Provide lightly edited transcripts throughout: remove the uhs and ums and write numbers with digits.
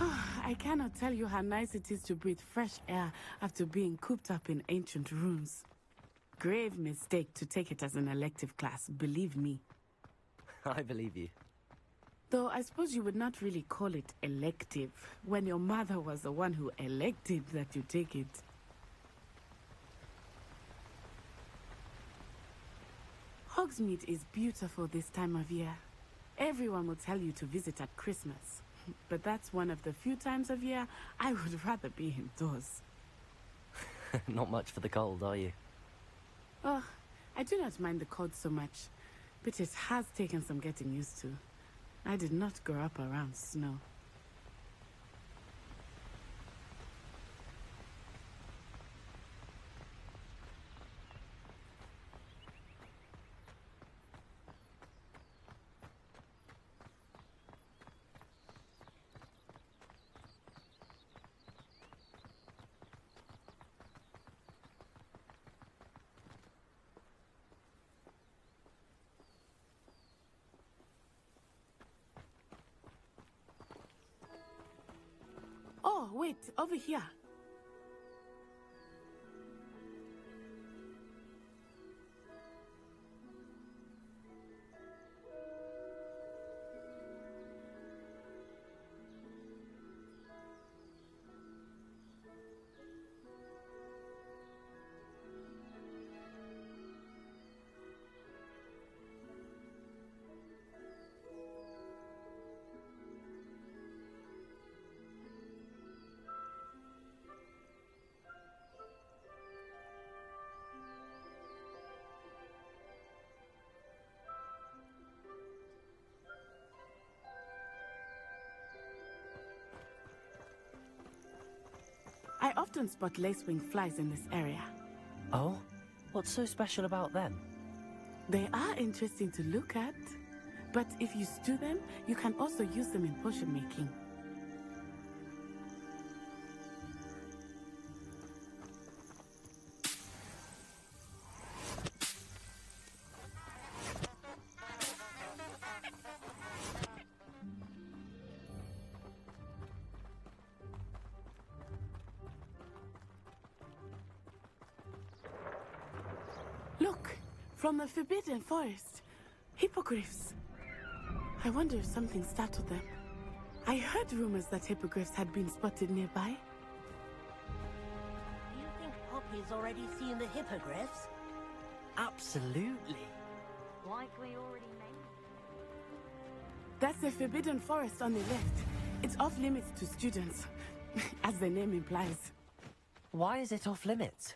I cannot tell you how nice it is to breathe fresh air after being cooped up in ancient rooms. Grave mistake to take it as an elective class, believe me. I believe you. Though I suppose you would not really call it elective, when your mother was the one who elected that you take it. Hogsmeade is beautiful this time of year. Everyone will tell you to visit at Christmas. But that's one of the few times of year I would rather be indoors. Not much for the cold, are you? Oh, I do not mind the cold so much, but it has taken some getting used to. I did not grow up around snow. Oh, wait, over here. I often spot lacewing flies in this area. Oh? What's so special about them? They are interesting to look at, but if you stew them, you can also use them in potion making. Look, from the Forbidden Forest. Hippogriffs. I wonder if something startled them. I heard rumors that hippogriffs had been spotted nearby. Do you think Poppy's already seen the hippogriffs? Absolutely. Like we already made. That's the Forbidden Forest on the left. It's off limits to students, as the name implies. Why is it off limits?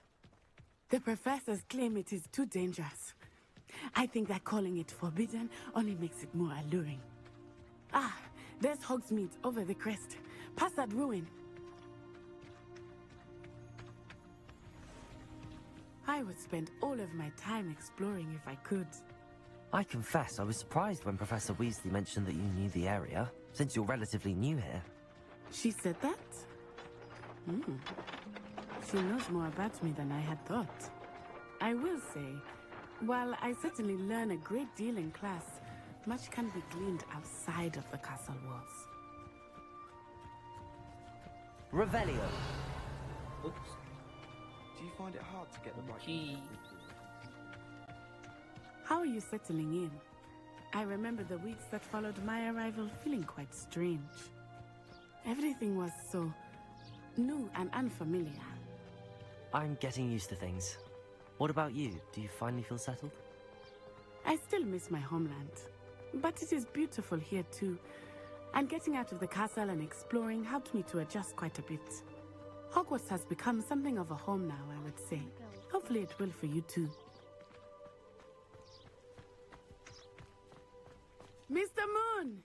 The professors claim it is too dangerous. I think that calling it forbidden only makes it more alluring. Ah, there's Hogsmeade over the crest. Past that ruin. I would spend all of my time exploring if I could. I confess I was surprised when Professor Weasley mentioned that you knew the area, since you're relatively new here. She said that? She knows more about me than I had thought. I will say, while I certainly learn a great deal in class, much can be gleaned outside of the castle walls. Revelio. Oops. Do you find it hard to get the right Key. How are you settling in? I remember the weeks that followed my arrival feeling quite strange. Everything was so new and unfamiliar. I'm getting used to things. What about you? Do you finally feel settled? I still miss my homeland, but it is beautiful here too. And getting out of the castle and exploring helped me to adjust quite a bit. Hogwarts has become something of a home now, I would say. Hopefully it will for you too. Mr. Moon!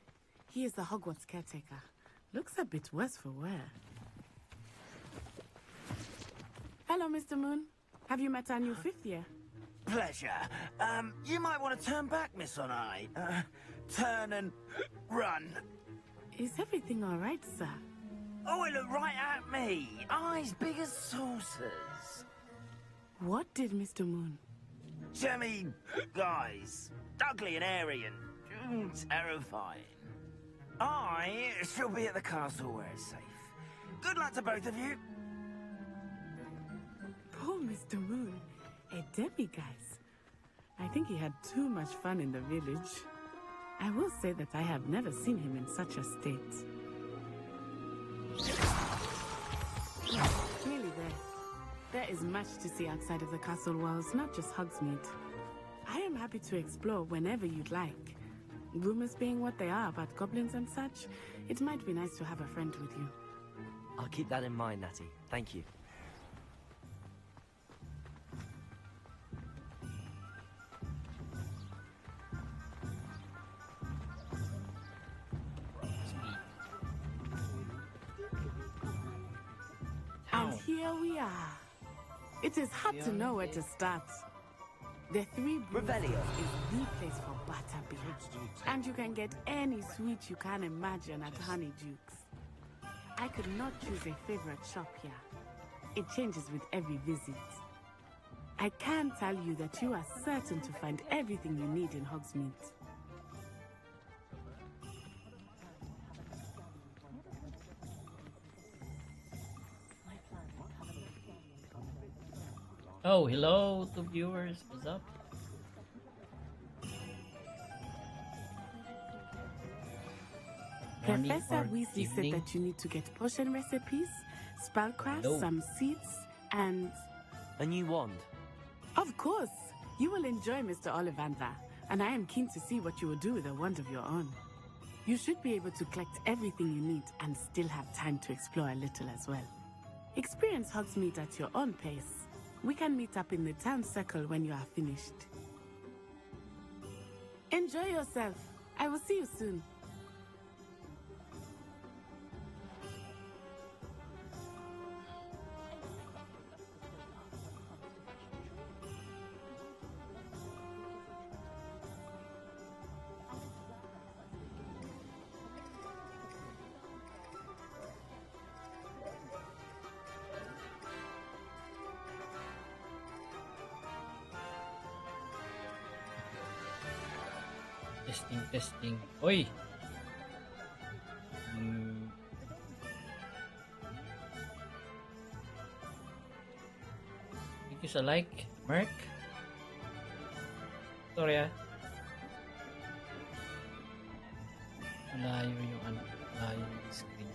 He is the Hogwarts caretaker. Looks a bit worse for wear. Hello, Mr. Moon. Have you met our new fifth year? Pleasure. You might want to turn back, Miss On-Eye. Turn and run. Is everything all right, sir? Oh, it looked right at me. Eyes big as saucers. What did Mr. Moon? Jemmy, guys. Ugly and airy and terrifying. I shall be at the castle where it's safe. Good luck to both of you. Poor Mr. Moon, a demiguise. I think he had too much fun in the village. I will say that I have never seen him in such a state. Nearly there. There is much to see outside of the castle walls, not just Hogsmeade. I am happy to explore whenever you'd like. Rumors being what they are about goblins and such, it might be nice to have a friend with you. I'll keep that in mind, Natty. Thank you. And here we are. It is hard to know where to start. The Three Brews Revelio is the place for butterbeer. And you can get any sweet you can imagine at Honeydukes. I could not choose a favorite shop here. It changes with every visit. I can tell you that you are certain to find everything you need in Hogsmeade. Oh, hello to viewers. What's up? Morning Professor or Weasley evening? said that you need to get potion recipes, spellcraft, Hello. some seeds, and... A new wand. Of course! You will enjoy Mr. Ollivander, and I am keen to see what you will do with a wand of your own. You should be able to collect everything you need and still have time to explore a little as well. Experience Hogsmeade at your own pace. We can meet up in the town circle when you are finished. Enjoy yourself. I will see you soon. Testing. Oi! Thank you sa like, Merc. Sorry Malayo yung malayo yung screen.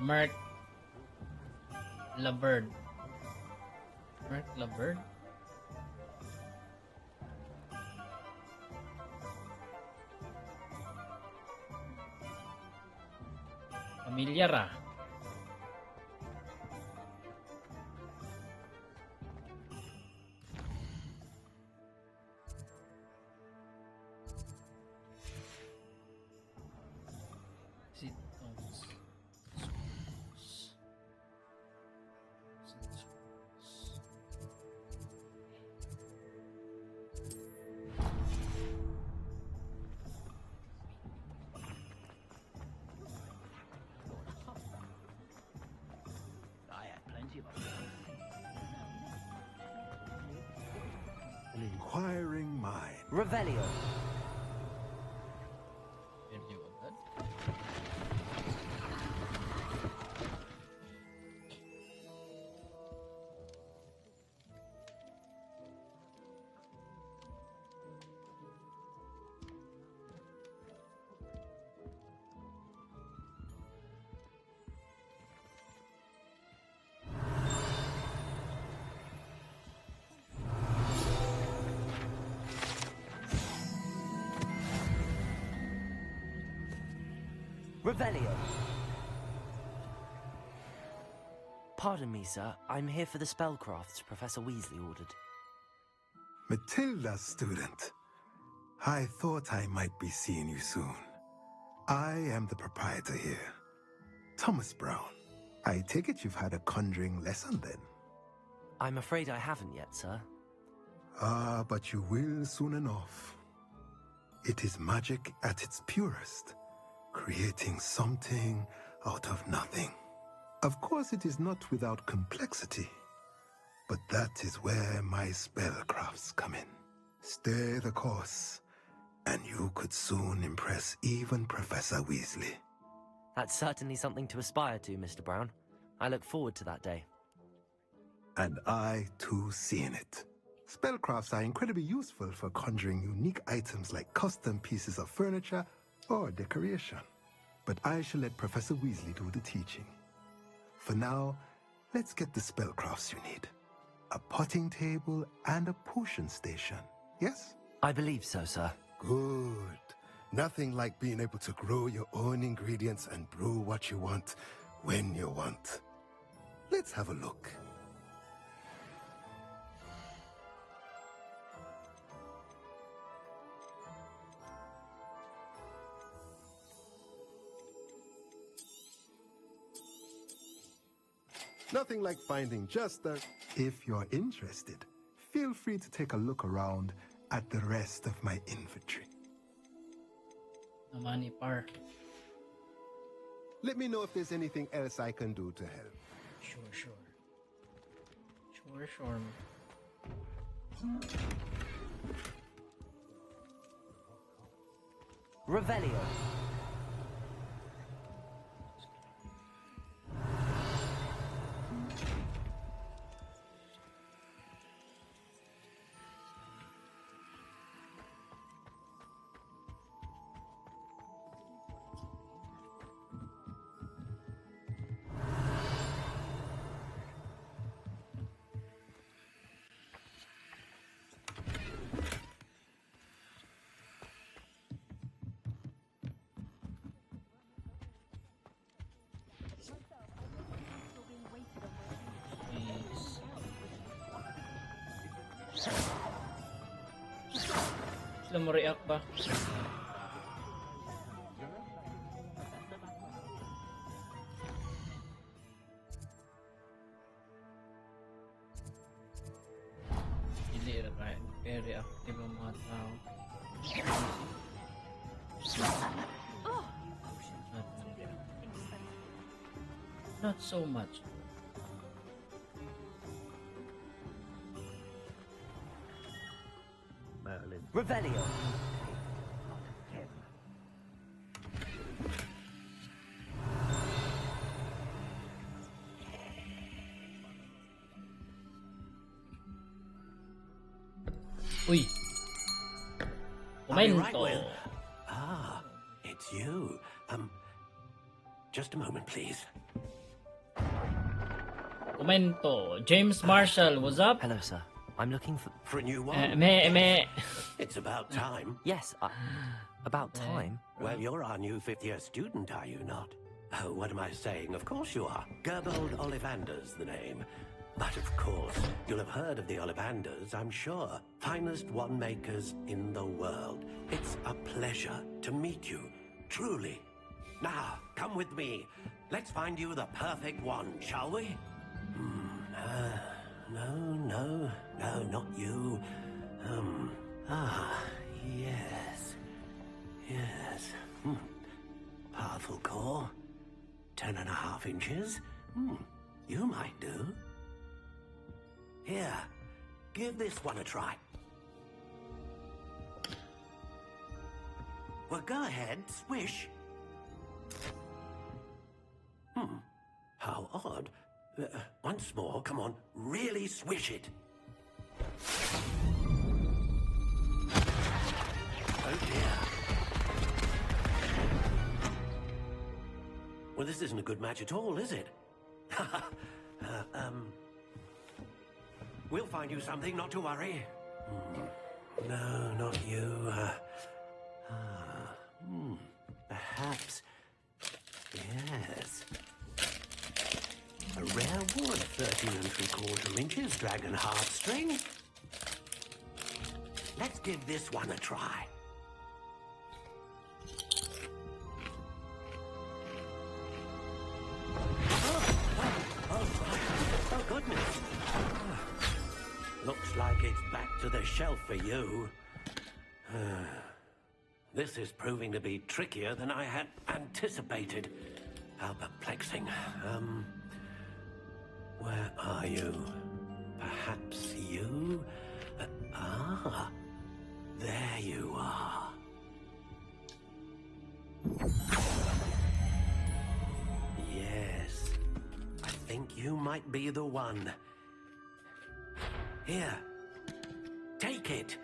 Mark Labird. Mark Labird? Familiar ah. An inquiring mind. Revelio. Review agad. Revelio. Pardon me, sir. I'm here for the spellcrafts Professor Weasley ordered. Matilda's student. I thought I might be seeing you soon. I am the proprietor here, Thomas Brown. I take it you've had a conjuring lesson then? I'm afraid I haven't yet, sir. Ah, but you will soon enough. It is magic at its purest, creating something out of nothing. Of course, it is not without complexity, but that is where my spellcrafts come in. Stay the course, and you could soon impress even Professor Weasley. That's certainly something to aspire to, Mr. Brown. I look forward to that day. And I, too, seeing it. Spellcrafts are incredibly useful for conjuring unique items like custom pieces of furniture or decoration. But I shall let Professor Weasley do the teaching. For now, let's get the spellcrafts you need. A potting table and a potion station, yes? I believe so, sir. Good. Nothing like being able to grow your own ingredients and brew what you want when you want. Let's have a look. Nothing like finding just the... If you're interested, feel free to take a look around at the rest of my inventory. Namani par. Let me know if there's anything else I can do to help. Sure. Sure. Revelio. Sila mo react ba? Hindi reactive ang mga tao. Not so much. Revelio. Uy. I'll be right Komento. with. Ah, it's you. Just a moment, please. Komento. James Marshall, what's up? Hello, sir. I'm looking for... For a new one? Me. It's about time. Yes, about time. Well, you're our new fifth-year student, are you not? Oh, what am I saying? Of course you are. Gerbold Ollivander's the name. But of course, you'll have heard of the Ollivanders, I'm sure. Finest wand-makers in the world. It's a pleasure to meet you, truly. Now, come with me. Let's find you the perfect wand, shall we? No, not you. Yes. Powerful core. 10.5 inches. You might do. Here, give this one a try. Well, go ahead, swish. How odd. Once more, come on, really swish it. Oh dear. Well, this isn't a good match at all, is it? We'll find you something, not to worry. No, not you. Perhaps. Yes. A rare wood, 13 3/4 inches, dragon heartstring. Let's give this one a try. shelf for you. This is proving to be trickier than I had anticipated. How perplexing. Where are you? Perhaps you? There you are. Yes, I think you might be the one. Here, take it.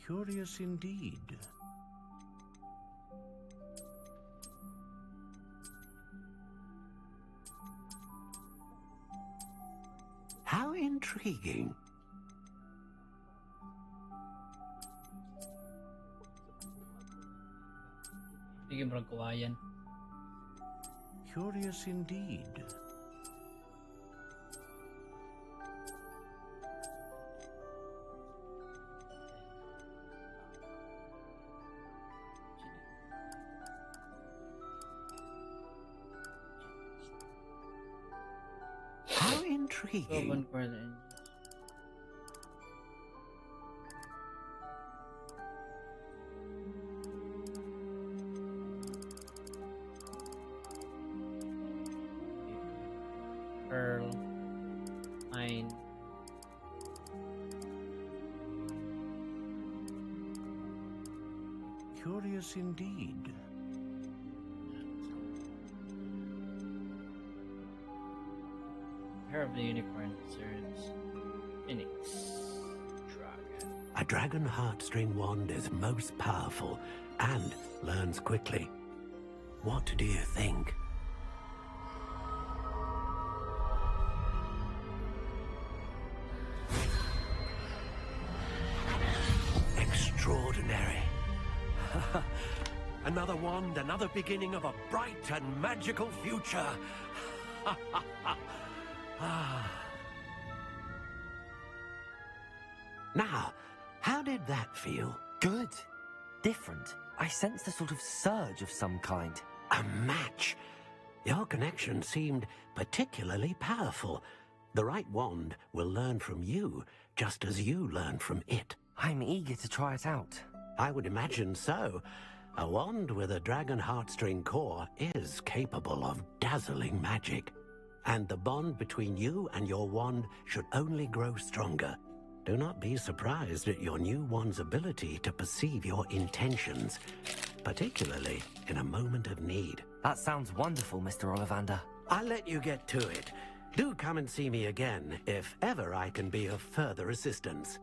Curious indeed. How intriguing. Sige, bro, kawayan. Curious indeed. How intriguing. Open for the engine. Pearl 9. Curious indeed. Pair of the unicorn lizards. Phoenix. Dragon. A dragon heartstring wand is most powerful and learns quickly. What do you think? Extraordinary. Another wand, another beginning of a bright and magical future. Now, how did that feel? Good. Different. I sensed a sort of surge of some kind. A match. Your connection seemed particularly powerful. The right wand will learn from you, just as you learn from it. I'm eager to try it out. I would imagine so. A wand with a dragon heartstring core is capable of dazzling magic. And the bond between you and your wand should only grow stronger. Do not be surprised at your new wand's ability to perceive your intentions, particularly in a moment of need. That sounds wonderful, Mr. Ollivander. I'll let you get to it. Do come and see me again if ever I can be of further assistance.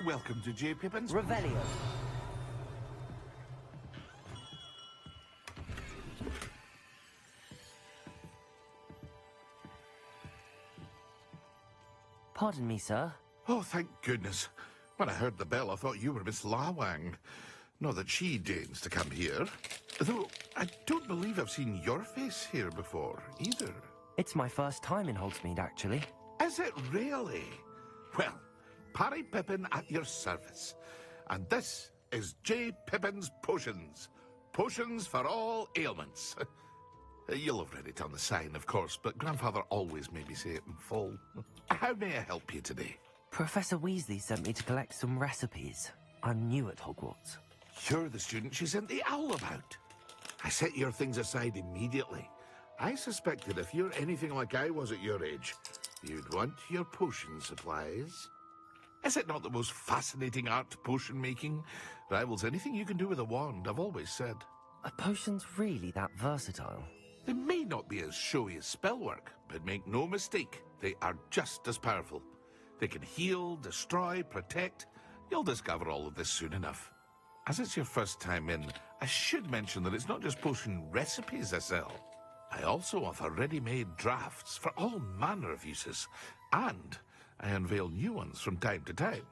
Welcome to J. Pippin's... Revelio. Pardon me, sir. Oh, thank goodness. When I heard the bell, I thought you were Miss Lawang. Not that she deigns to come here. Though, I don't believe I've seen your face here before, either. It's my first time in Hogsmeade, actually. Is it really? Well, Parry Pippin at your service. And this is J. Pippin's Potions. Potions for all ailments. You'll have read it on the sign, of course, but Grandfather always made me say it in full. How may I help you today? Professor Weasley sent me to collect some recipes. I'm new at Hogwarts. You're the student she sent the owl about. I set your things aside immediately. I suspected if you're anything like I was at your age, you'd want your potion supplies. Is it not the most fascinating art, potion making? Rivals anything you can do with a wand, I've always said. Are potions really that versatile? They may not be as showy as spellwork, but make no mistake, they are just as powerful. They can heal, destroy, protect. You'll discover all of this soon enough. As it's your first time in, I should mention that it's not just potion recipes I sell. I also offer ready-made drafts for all manner of uses, and I unveil new ones from time to time.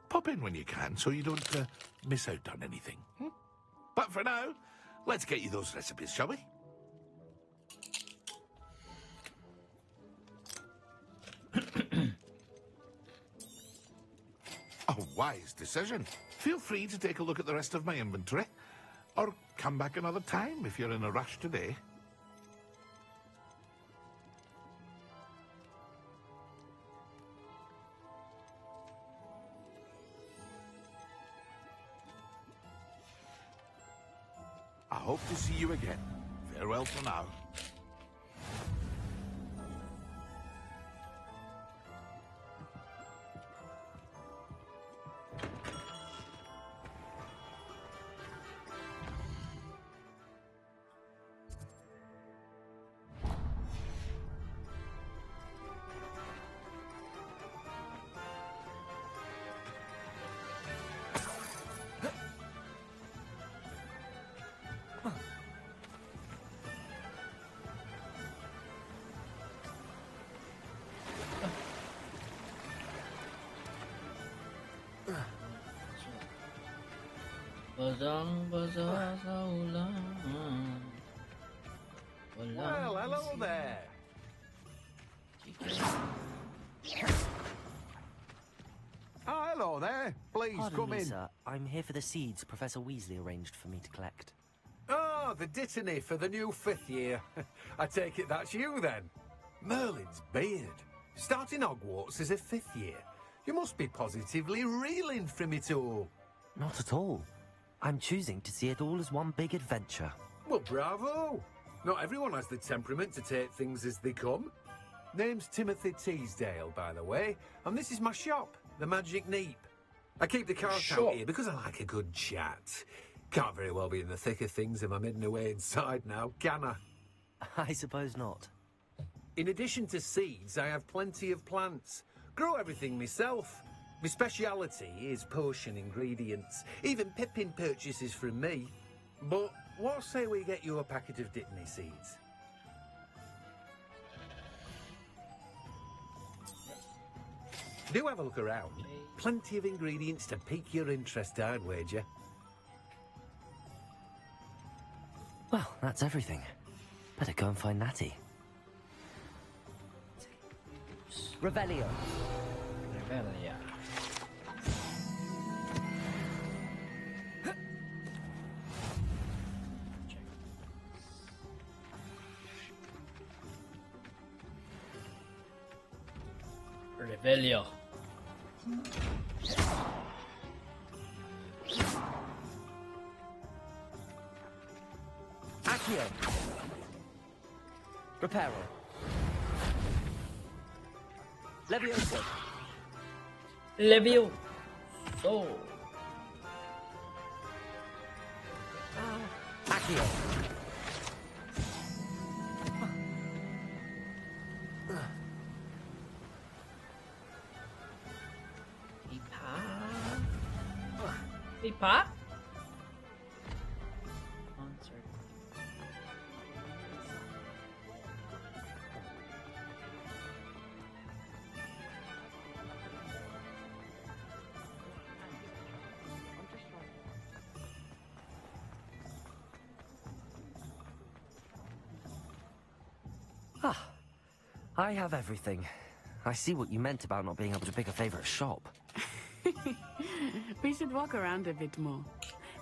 Pop in when you can so you don't miss out on anything. But for now, let's get you those recipes, shall we? A wise decision. Feel free to take a look at the rest of my inventory, or come back another time if you're in a rush today. I hope to see you again. Farewell for now. Well, hello there. Oh, hello there. Please Pardon come me, in. sir. I'm here for the seeds Professor Weasley arranged for me to collect. Oh, the dittany for the new 5th year. I take it that's you then. Merlin's beard. Starting Hogwarts as a 5th year. You must be positively reeling from it all. Not at all. I'm choosing to see it all as one big adventure. Well, bravo. Not everyone has the temperament to take things as they come. Name's Timothy Teasdale, by the way, and this is my shop, the Magic Neep. I keep the cart out here because I like a good chat. Can't very well be in the thick of things if I'm hidden away inside now, can I? I suppose not. In addition to seeds, I have plenty of plants. Grow everything myself. My speciality is potion ingredients. Even Pippin purchases from me. But what say we get you a packet of dittany seeds? Do have a look around. Plenty of ingredients to pique your interest, I'd wager. Well, that's everything. Better go and find Natty. Revelio. Revelia. Revelio. Accio. Reparo. Levioso. Levioso. Accio. Pipa? Ah, I have everything. I see what you meant about not being able to pick a favorite shop. We should walk around a bit more.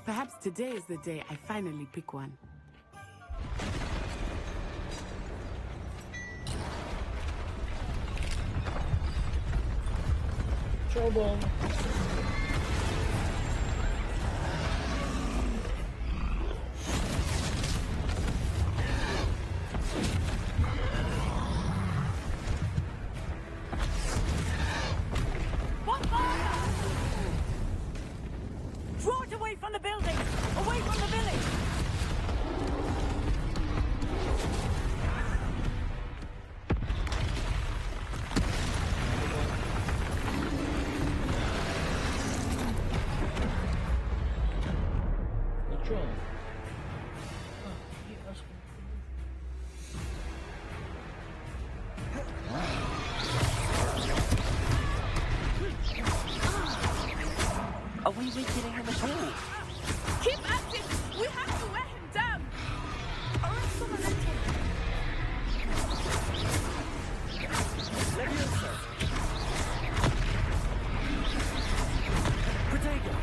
Perhaps today is the day I finally pick one. Trouble. Draw it away from the building! Away from the village! What's wrong? Oh, yeah, that's Are we weakening him at all? Keep at it! We have to wear him down! Or else someone else Nerviosaaa! Protego!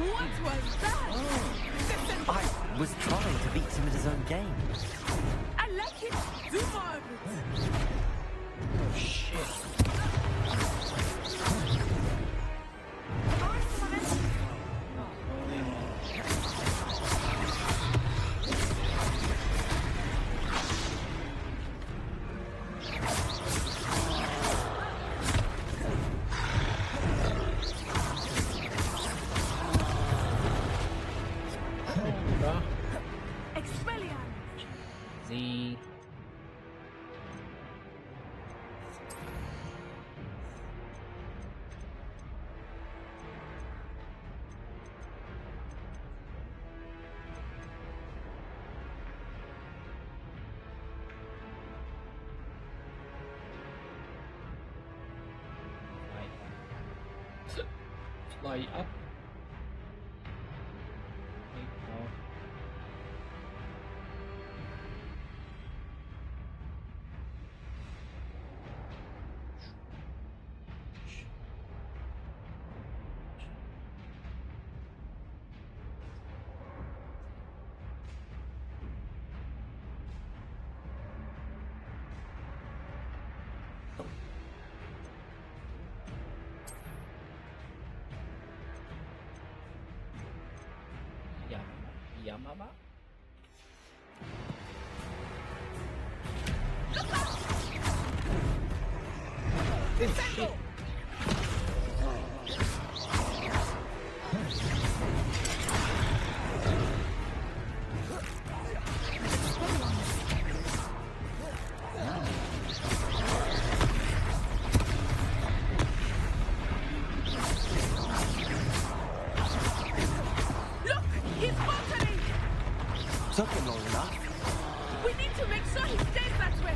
What was that? I was trying to beat him at his own game. I like it! Do more of it! Oh shit. Expelliarmus! Z. Fly up. Take off. Yamama? Oh, shit. Look! He's faltering! Took him long enough. We need to make sure he stays that way!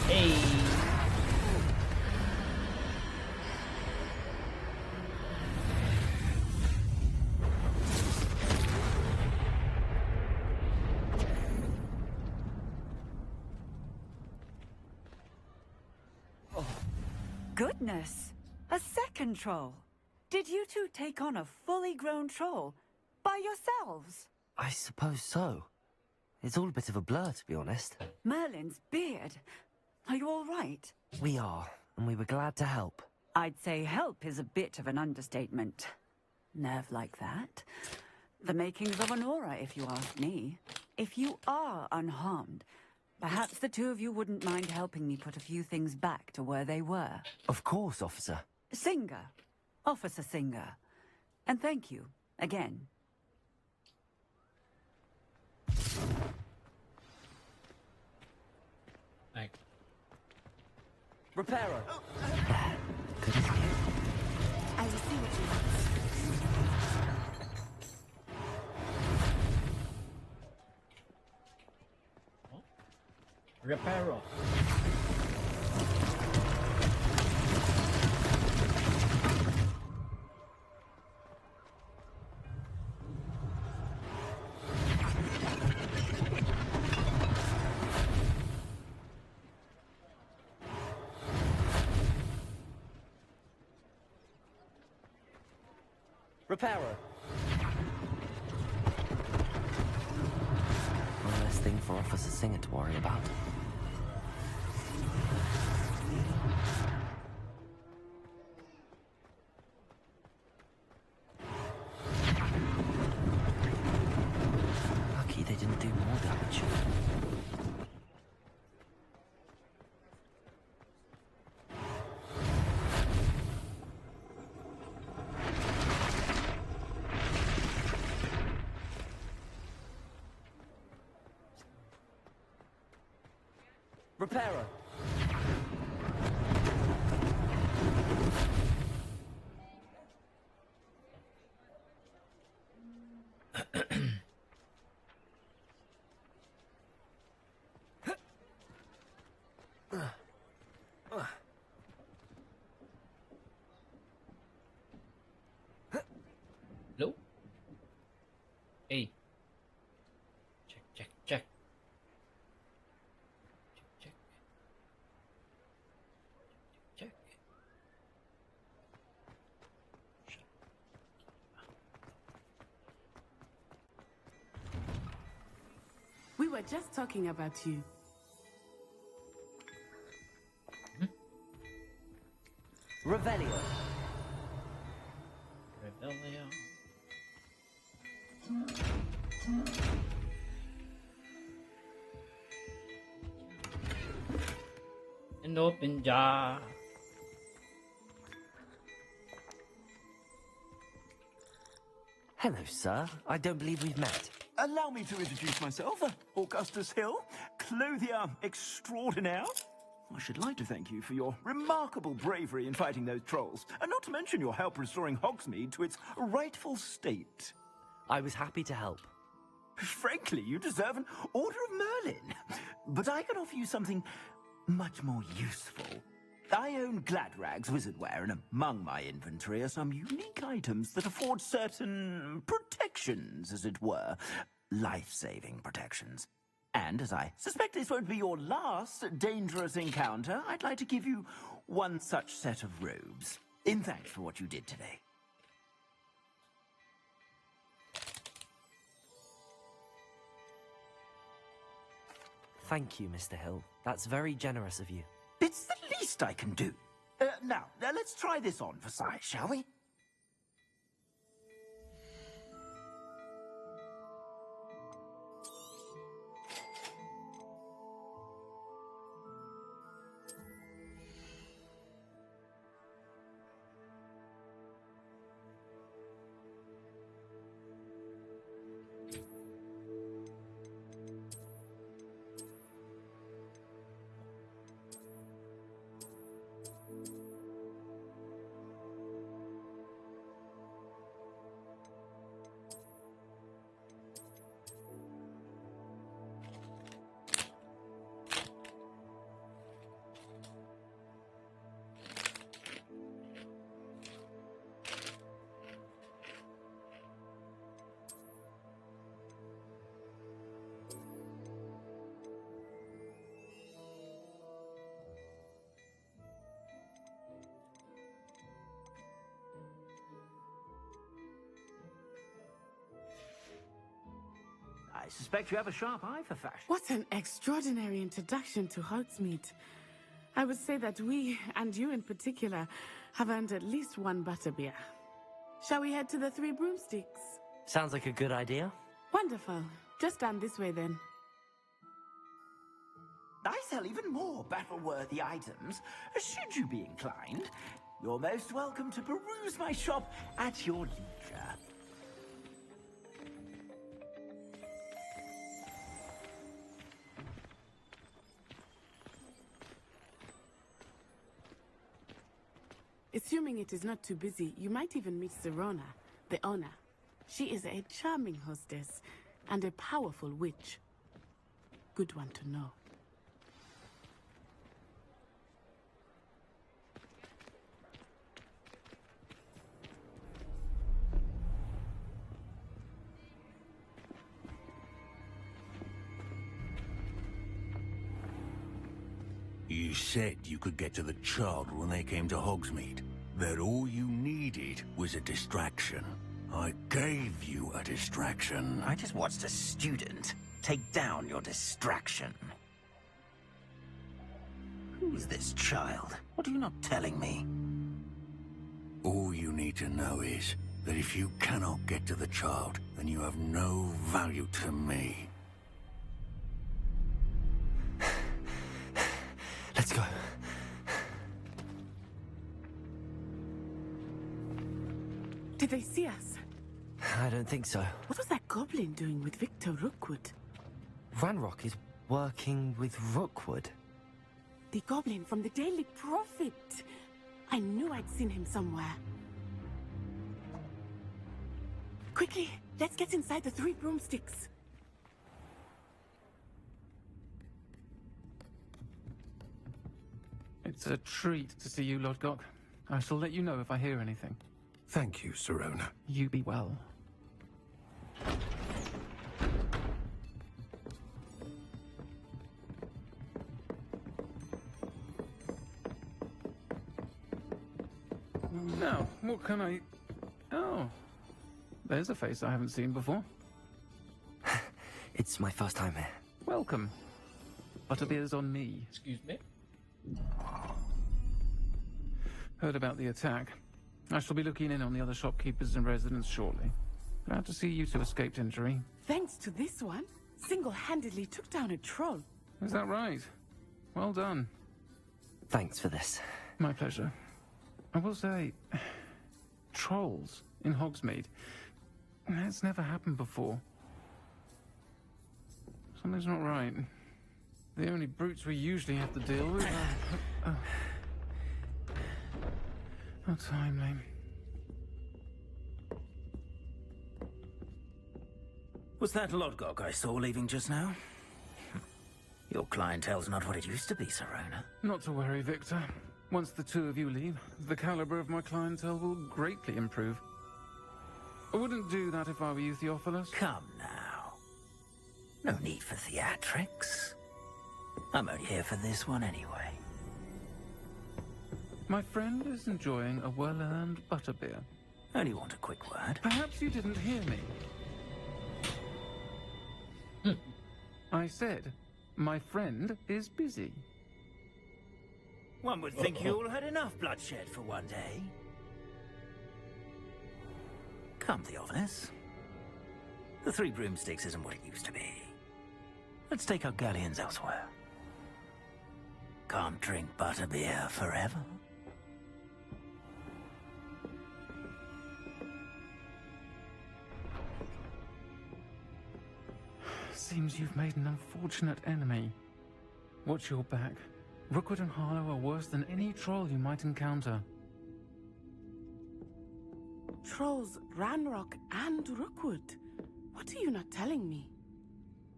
Hey. Goodness! A second troll! Did you two take on a fully grown troll? By yourselves? I suppose so. It's all a bit of a blur, to be honest. Merlin's beard! Are you all right? We are, and we were glad to help. I'd say help is a bit of an understatement. Nerve like that. The makings of an aura, if you ask me. If you are unharmed, perhaps the two of you wouldn't mind helping me put a few things back to where they were. Of course, officer. Singer. Officer Singer. And thank you, again. Thanks. Reparo. I will see what you want. Reparo. Repairer. One less thing for Officer Singer to worry about. Lucky they didn't do more damage. Repairer. Hello? Hey. Check, check, check. Check, check. Check, check. We were just talking about you. Revelio. Revelio. An open jar. Hello, sir. I don't believe we've met. Allow me to introduce myself, Augustus Hill, clothier extraordinaire. I should like to thank you for your remarkable bravery in fighting those trolls, and not to mention your help restoring Hogsmeade to its rightful state. I was happy to help. Frankly, you deserve an Order of Merlin. But I can offer you something much more useful. I own Gladrag's wizardware, and among my inventory are some unique items that afford certain protections, as it were. Life-saving protections. And as I suspect this won't be your last dangerous encounter, I'd like to give you one such set of robes, in thanks for what you did today. Thank you, Mr. Hill. That's very generous of you. It's the least I can do. Now, let's try this on for size, shall we? I suspect you have a sharp eye for fashion. What an extraordinary introduction to Hogsmeade. I would say that we, and you in particular, have earned at least one butterbeer. Shall we head to the Three Broomsticks? Sounds like a good idea. Wonderful. Just down this way then. I sell even more battle-worthy items, should you be inclined. You're most welcome to peruse my shop at your leisure. Assuming it is not too busy, you might even meet Serona, the owner. She is a charming hostess and a powerful witch. Good one to know. You said you could get to the child when they came to Hogsmeade. That all you needed was a distraction. I gave you a distraction. I just watched a student take down your distraction. Who's this child? What are you not telling me? All you need to know is that if you cannot get to the child, then you have no value to me. Let's go. Did they see us? I don't think so. What was that goblin doing with Victor Rookwood? Ranrock is working with Rookwood. The goblin from the Daily Prophet. I knew I'd seen him somewhere. Quickly, let's get inside the 3 broomsticks. It's a treat to see you, Lodgok. I shall let you know if I hear anything. Thank you, Sirona. You be well. Now, what can I... Oh, there's a face I haven't seen before. It's my first time here. Welcome. Butterbeer's on me. Excuse me? Heard about the attack. I shall be looking in on the other shopkeepers and residents shortly. Glad to see you two escaped injury. Thanks to this one, single-handedly took down a troll. Is that right? Well done. Thanks for this. My pleasure. I will say, trolls in Hogsmeade. That's never happened before. Something's not right. The only brutes we usually have to deal with are... How timely. Was that Lodgok I saw leaving just now? Your clientele's not what it used to be, Sirona. Not to worry, Victor. Once the 2 of you leave, the caliber of my clientele will greatly improve. I wouldn't do that if I were you, Theophilus. Come now. No need for theatrics. I'm only here for this one anyway. My friend is enjoying a well-earned butterbeer. Only want a quick word. Perhaps you didn't hear me. I said, my friend is busy. One would think you all had enough bloodshed for one day. Come, Theophilus. The 3 broomsticks isn't what it used to be. Let's take our galleons elsewhere. Can't drink butterbeer forever. Seems you've made an unfortunate enemy. Watch your back. Rookwood and Harlow are worse than any troll you might encounter. Trolls, Ranrock, and Rookwood. What are you not telling me?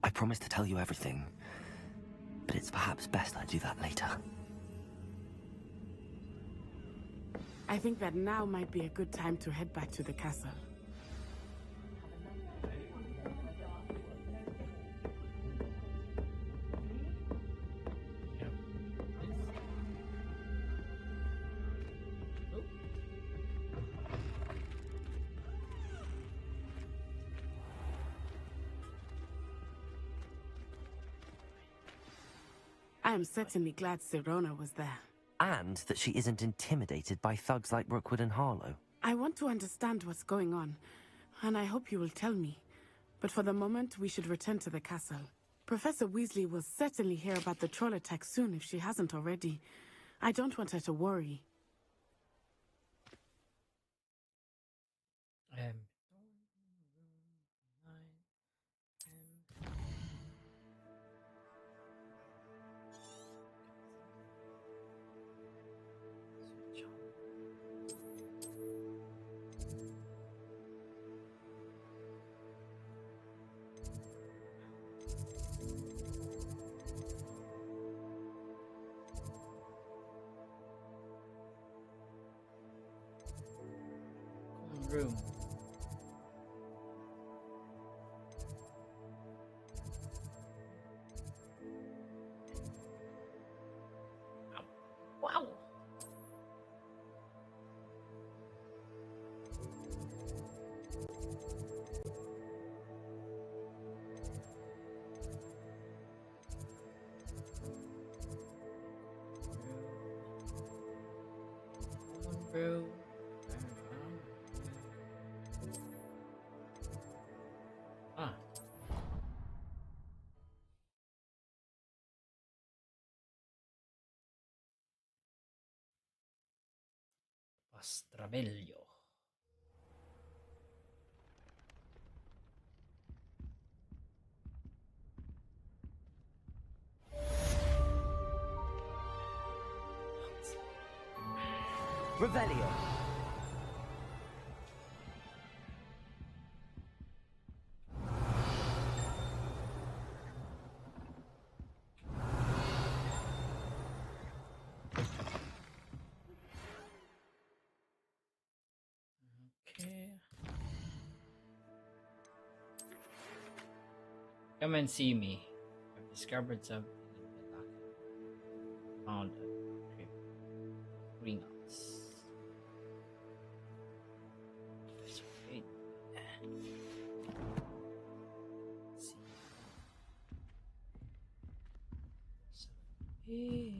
I promised to tell you everything, but it's perhaps best I do that later. I think that now might be a good time to head back to the castle. I am certainly glad Sirona was there. And that she isn't intimidated by thugs like Rookwood and Harlow. I want to understand what's going on, and I hope you will tell me. But for the moment, we should return to the castle. Professor Weasley will certainly hear about the troll attack soon if she hasn't already. I don't want her to worry. Room. Wow. Strabello. Revelio. Okay. Come and see me. I've discovered something in the locker. Found a trip. Bring us. Okay. Let's see.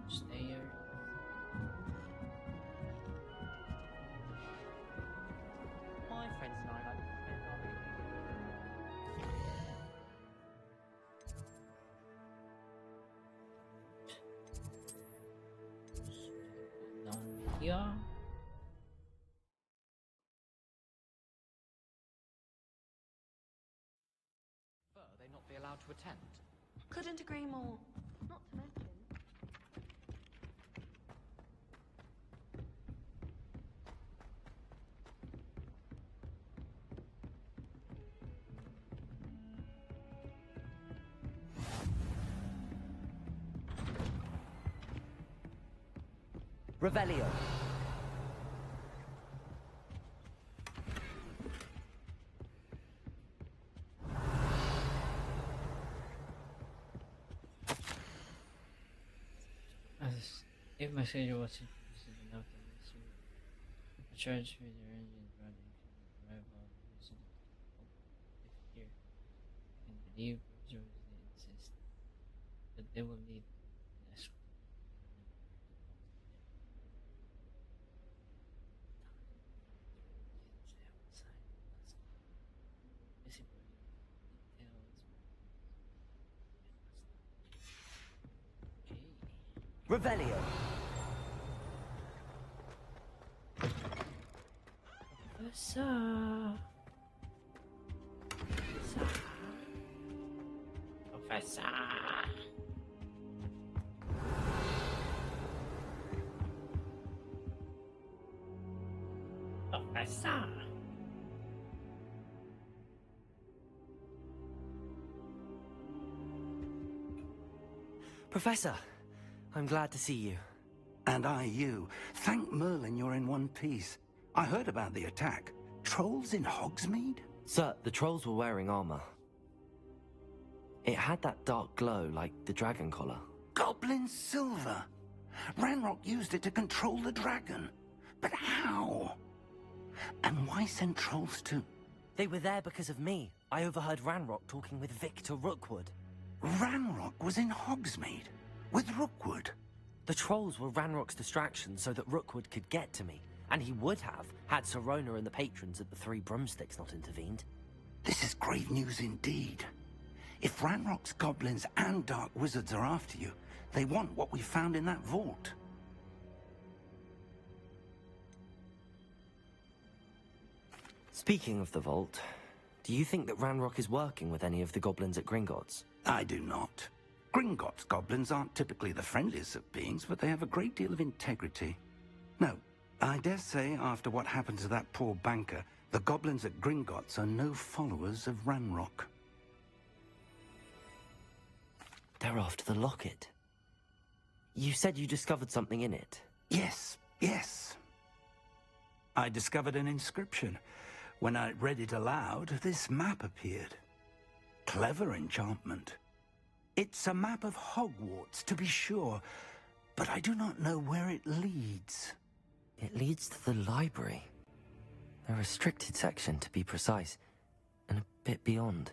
Stay here. My friends and I like to spend our Down here. They not be allowed to attend. Couldn't agree more. Not to mention. Revelio. If my schedule was interested enough to pursue a charge with the engine running to the arrival of the resident if here and believe observers they insist that they will lead an escort. Revelio. Professor. Professor. Professor. Professor, I'm glad to see you. And I you. Thank Merlin you're in one piece. I heard about the attack. Trolls in Hogsmeade? Sir, the trolls were wearing armor. It had that dark glow like the dragon collar. Goblin silver! Ranrock used it to control the dragon. But how? And why send trolls to... They were there because of me. I overheard Ranrock talking with Victor Rookwood. Ranrock was in Hogsmeade? With Rookwood? The trolls were Ranrock's distraction so that Rookwood could get to me. And he would have, had Sirona and the patrons at the Three Broomsticks not intervened. This is great news indeed. If Ranrock's goblins and dark wizards are after you, They want what we found in that vault. Speaking of the vault, do you think that Ranrock is working with any of the goblins at Gringotts? I do not. Gringotts goblins aren't typically the friendliest of beings, but they have a great deal of integrity. No, I dare say after what happened to that poor banker, the goblins at Gringotts are no followers of Ranrock. They're after the locket. You said you discovered something in it. Yes, yes. I discovered an inscription. When I read it aloud, this map appeared. Clever enchantment. It's a map of Hogwarts, to be sure, but I do not know where it leads. It leads to the library. A restricted section, to be precise, and a bit beyond.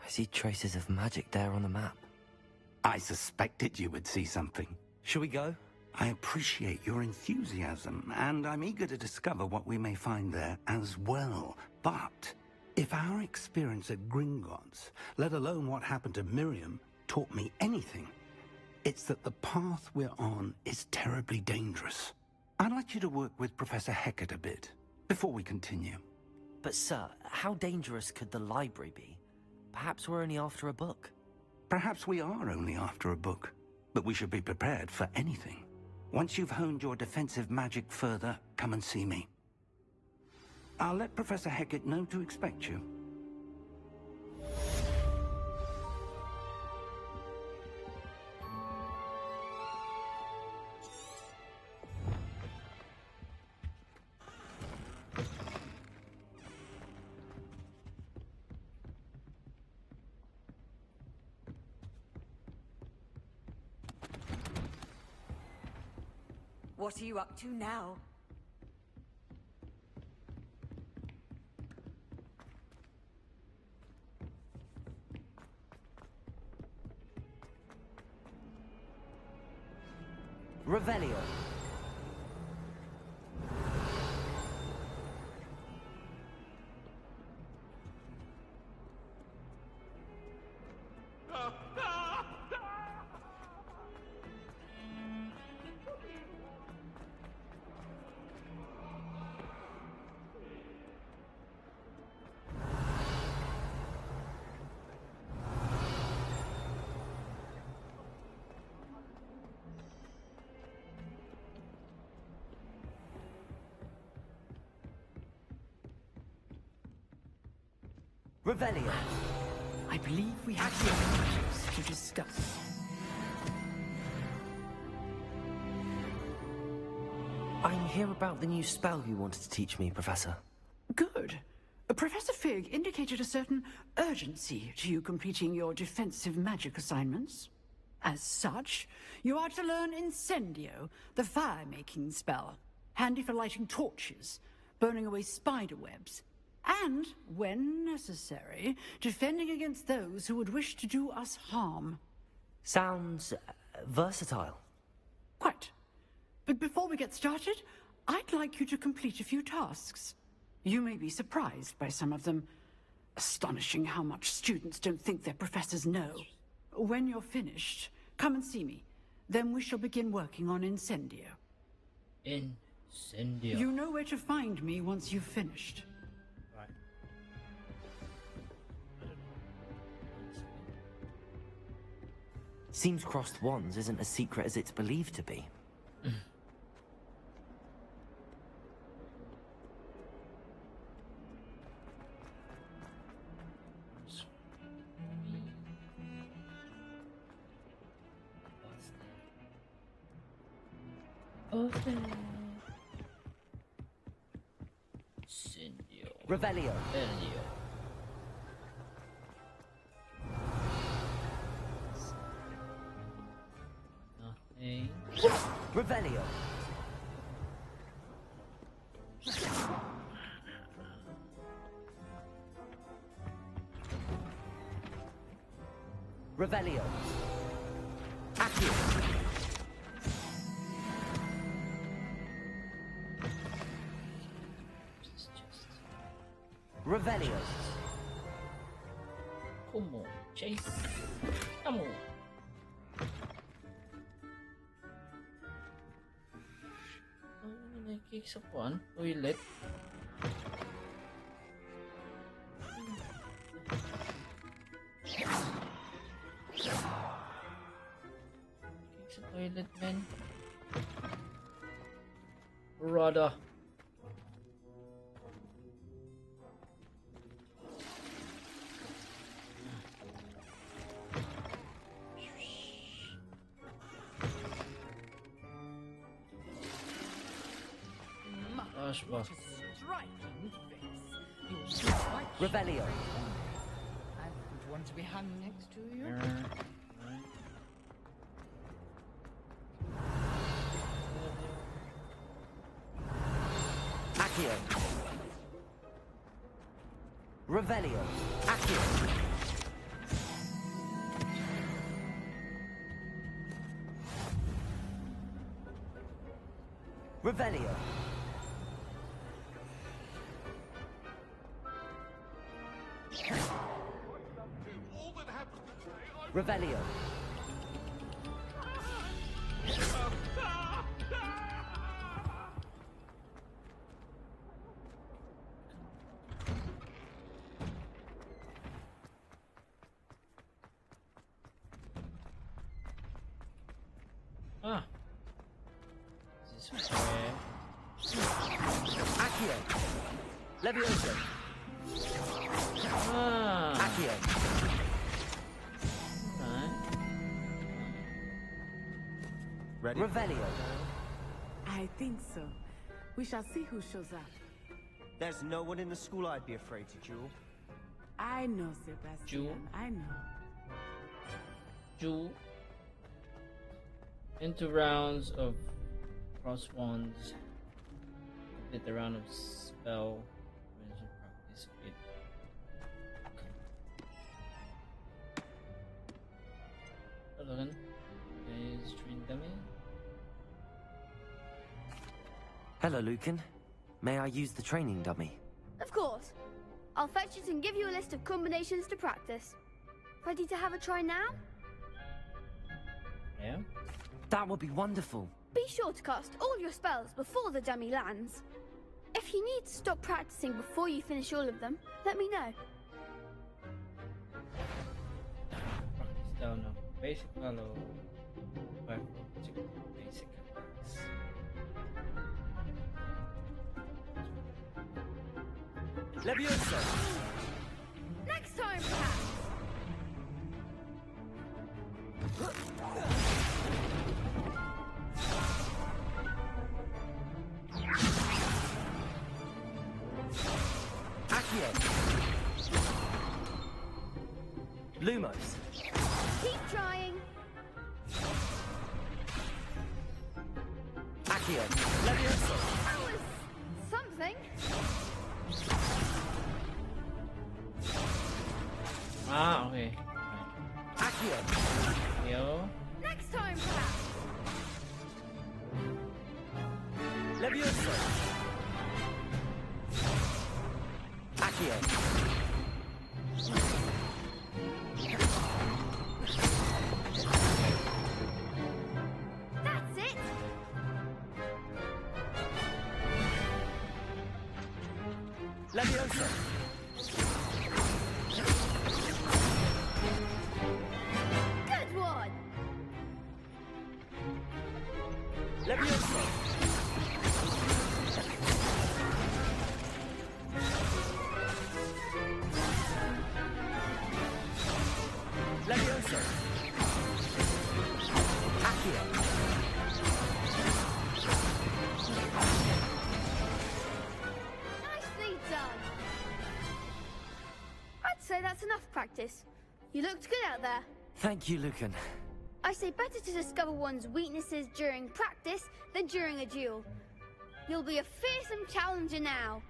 I see traces of magic there on the map. I suspected you would see something. Shall we go? I appreciate your enthusiasm, and I'm eager to discover what we may find there as well. But if our experience at Gringotts, let alone what happened to Miriam, taught me anything, it's that the path we're on is terribly dangerous. I'd like you to work with Professor Hecat a bit, before we continue. But sir, how dangerous could the library be? Perhaps we're only after a book. Perhaps we are only after a book, but we should be prepared for anything. Once you've honed your defensive magic further, come and see me. I'll let Professor Hecat know to expect you. What are you up to now? Revelio. Revelio. I believe we have some matters to discuss. I'm here about the new spell you wanted to teach me, Professor. Good. Professor Fig indicated a certain urgency to you completing your defensive magic assignments. As such, you are to learn Incendio, the fire-making spell, handy for lighting torches, burning away spider webs, and, when necessary, defending against those who would wish to do us harm. Sounds versatile. Quite. But before we get started, I'd like you to complete a few tasks. You may be surprised by some of them. Astonishing how much students don't think their professors know. When you're finished, come and see me. Then we shall begin working on Incendio. Incendio. You know where to find me once you've finished. Right. Seems crossed wands isn't as secret as it's believed to be. Incendio. Revelio. Revelio. Nothing. Revelio. Revelio. Accio. Revelio. Come on, Chase. Come on. Cakes of one toilet. Cakes of toilet, man. Rada. Revelio. I wouldn't want to be hung next to you. Accio. Revelio. Accio. Revelio. Revelio. Ah. This is where... Accio. Levioso. Ah. Accio. Ready? Revelio. I think so. We shall see who shows up. There's no one in the school I'd be afraid to duel. I know, Sebastian. I know. Duel. Into rounds of cross wands. Complete the round of spell. Practice with. Hello, is train dummy. Hello, Lucan. May I use the training dummy? Of course. I'll fetch it and give you a list of combinations to practice. Ready to have a try now? Yeah. That would be wonderful. Be sure to cast all your spells before the dummy lands. If you need to stop practicing before you finish all of them, let me know. Practice down now. Basic follow. Basic attacks. Levioso. Next time, perhaps. Accio. Lumos. Keep trying. Accio. Levioso. That was something. Ah, okay. Accio. Yo. Next time, perhaps. Levioso. Accio. That's it. Levioso. Good one. Levioso. Levioso. Accio. Nicely done. I'd say that's enough practice. You looked good out there. Thank you, Lucan. I say better to discover one's weaknesses during practice than during a duel. You'll be a fearsome challenger now.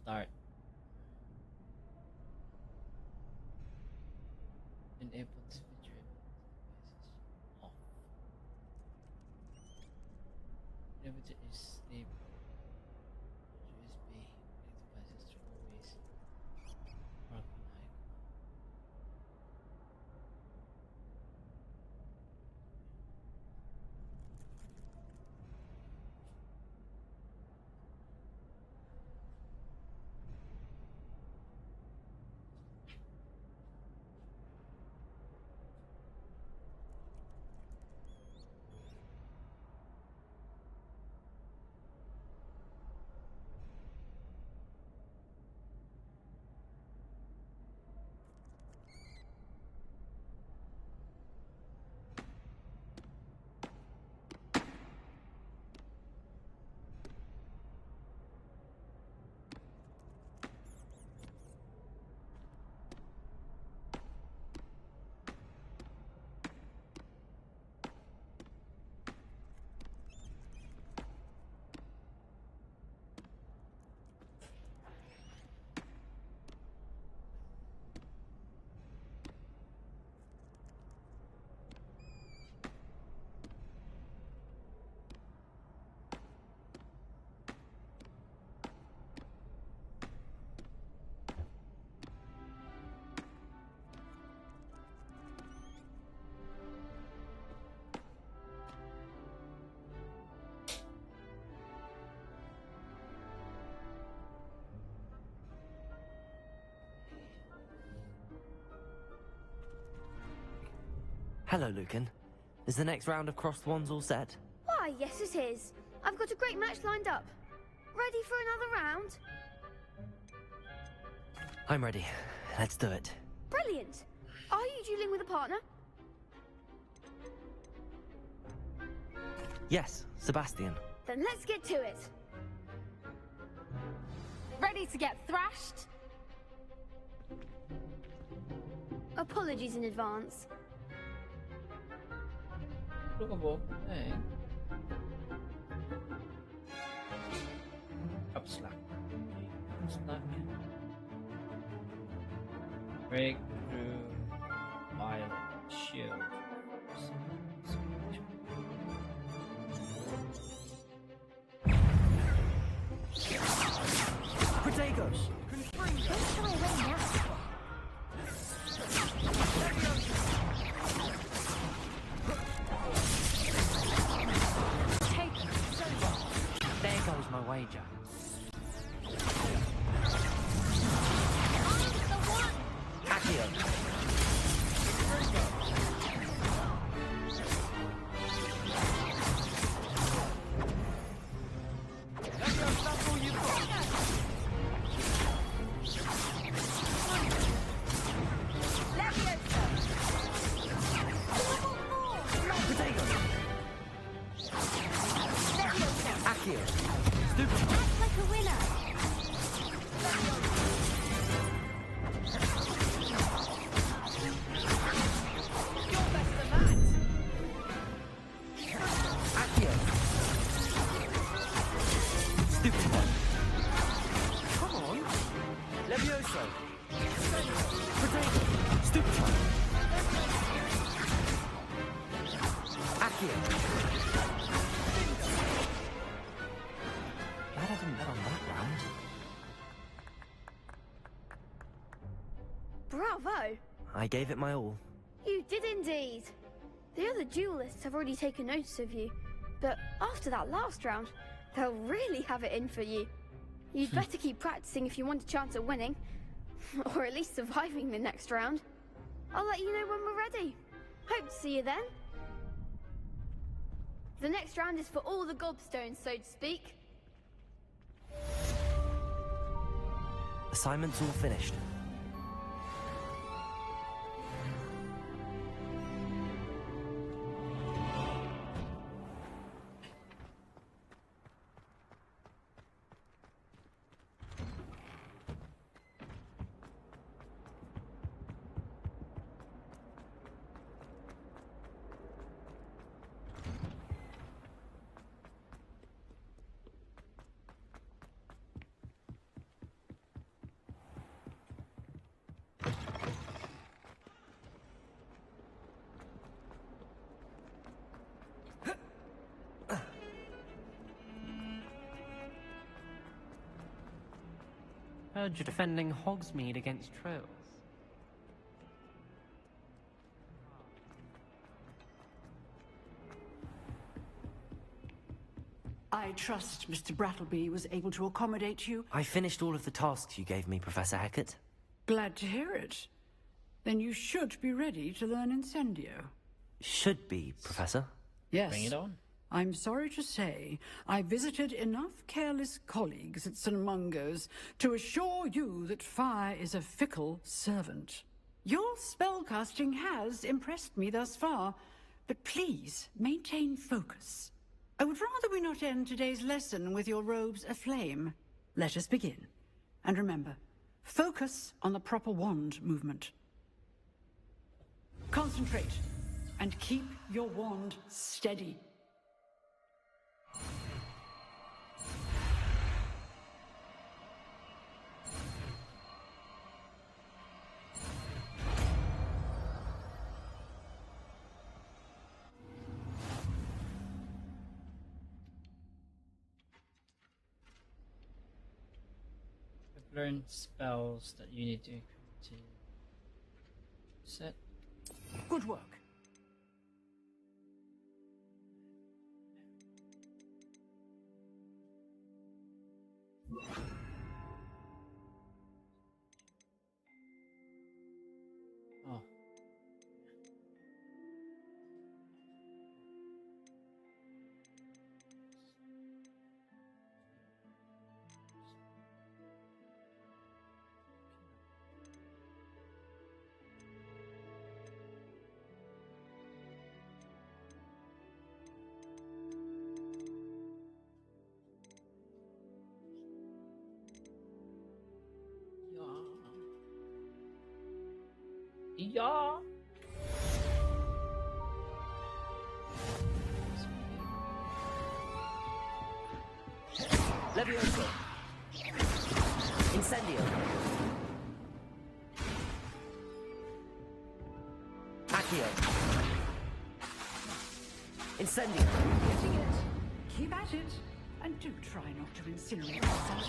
start. Enable this feature devices off. Enable to sleep USB devices always work on high. Hello, Lucan. Is the next round of crossed wands all set? Why, yes it is. I've got a great match lined up. Ready for another round? I'm ready. Let's do it. Brilliant. Are you dueling with a partner? Yes, Sebastian. Then let's get to it. Ready to get thrashed? Apologies in advance. Look at what Upslap. Upslap. Break through violent shield. Protego! Don't try away now. There goes my wager. Accio. Bravo! I gave it my all. You did indeed. The other duelists have already taken notice of you, but after that last round, they'll really have it in for you. You'd better keep practicing if you want a chance at winning, or at least surviving the next round. I'll let you know when we're ready. Hope to see you then. The next round is for all the gobstones, so to speak. Assignment's all finished. Heard you're defending Hogsmeade against trolls. I trust Mr. Brattleby was able to accommodate you. I finished all of the tasks you gave me, Professor Hecat. Glad to hear it. Then you should be ready to learn Incendio. Should be, Professor. Yes. Bring it on. I'm sorry to say, I visited enough careless colleagues at St. Mungo's to assure you that fire is a fickle servant. Your spellcasting has impressed me thus far, but please maintain focus. I would rather we not end today's lesson with your robes aflame. Let us begin. And remember, focus on the proper wand movement. Concentrate, and keep your wand steady. I've learned spells that you need to set. Good work. Oh. Yeah. Nerviosaaa. Incendio. Accio. Incendio. Getting it. Keep at it. And do try not to incinerate yourself.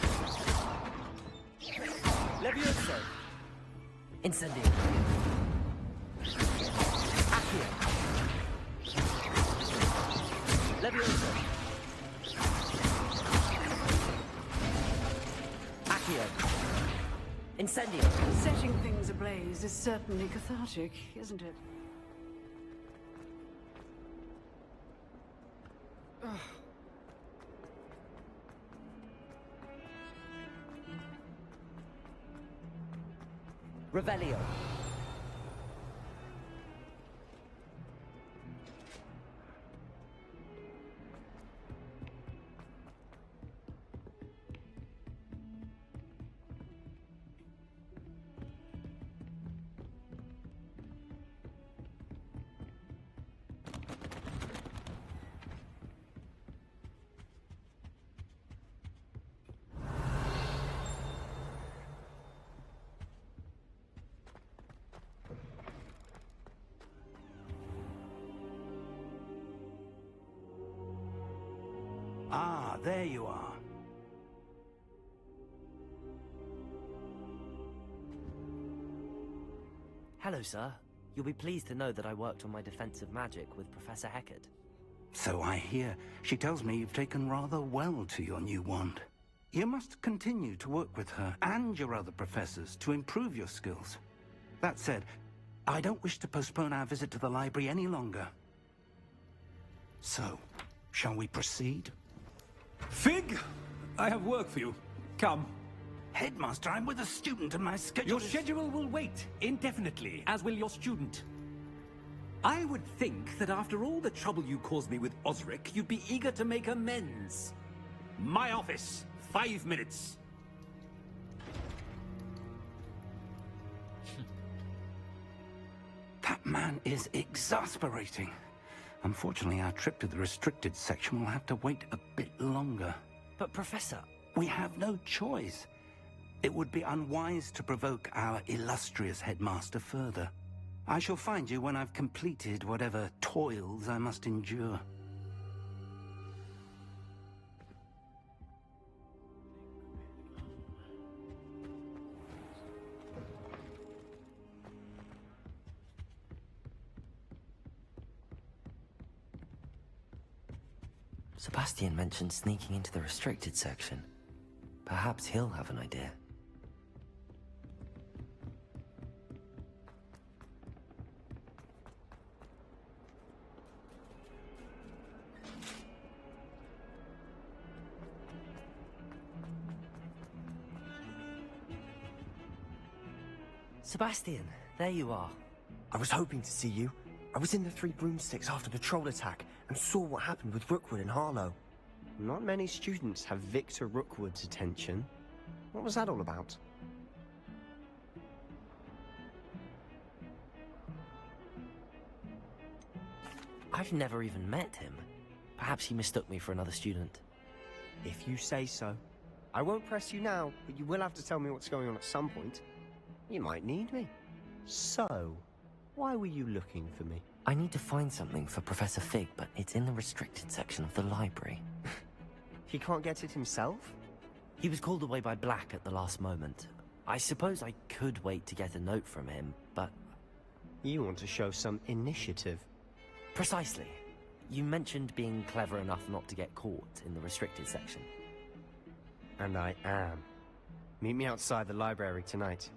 Nerviosaaa. Incendio. Accio. Nerviosaaa. Accio. Incendio. Setting things ablaze is certainly cathartic, isn't it? Revelio. Ah, there you are. Hello, sir. You'll be pleased to know that I worked on my defensive magic with Professor Hecat. So I hear. She tells me you've taken rather well to your new wand. You must continue to work with her and your other professors to improve your skills. That said, I don't wish to postpone our visit to the library any longer. So, shall we proceed? Fig! I have work for you. Come. Headmaster, I'm with a student and my schedule Your schedule will wait indefinitely, as will your student. I would think that after all the trouble you caused me with Osric, you'd be eager to make amends. My office, 5 minutes. That man is exasperating. Unfortunately, our trip to the restricted section will have to wait a bit longer. But, Professor... We have no choice. It would be unwise to provoke our illustrious headmaster further. I shall find you when I've completed whatever toils I must endure. Sebastian mentioned sneaking into the restricted section. Perhaps he'll have an idea. Sebastian, there you are. I was hoping to see you. I was in the Three Broomsticks after the troll attack and saw what happened with Rookwood and Harlow. Not many students have Victor Rookwood's attention. What was that all about? I've never even met him. Perhaps he mistook me for another student. If you say so. I won't press you now, but you will have to tell me what's going on at some point. You might need me. So, why were you looking for me? I need to find something for Professor Fig, but it's in the restricted section of the library. He can't get it himself? He was called away by Black at the last moment. I suppose I could wait to get a note from him, but... You want to show some initiative. Precisely. You mentioned being clever enough not to get caught in the restricted section. And I am. Meet me outside the library tonight,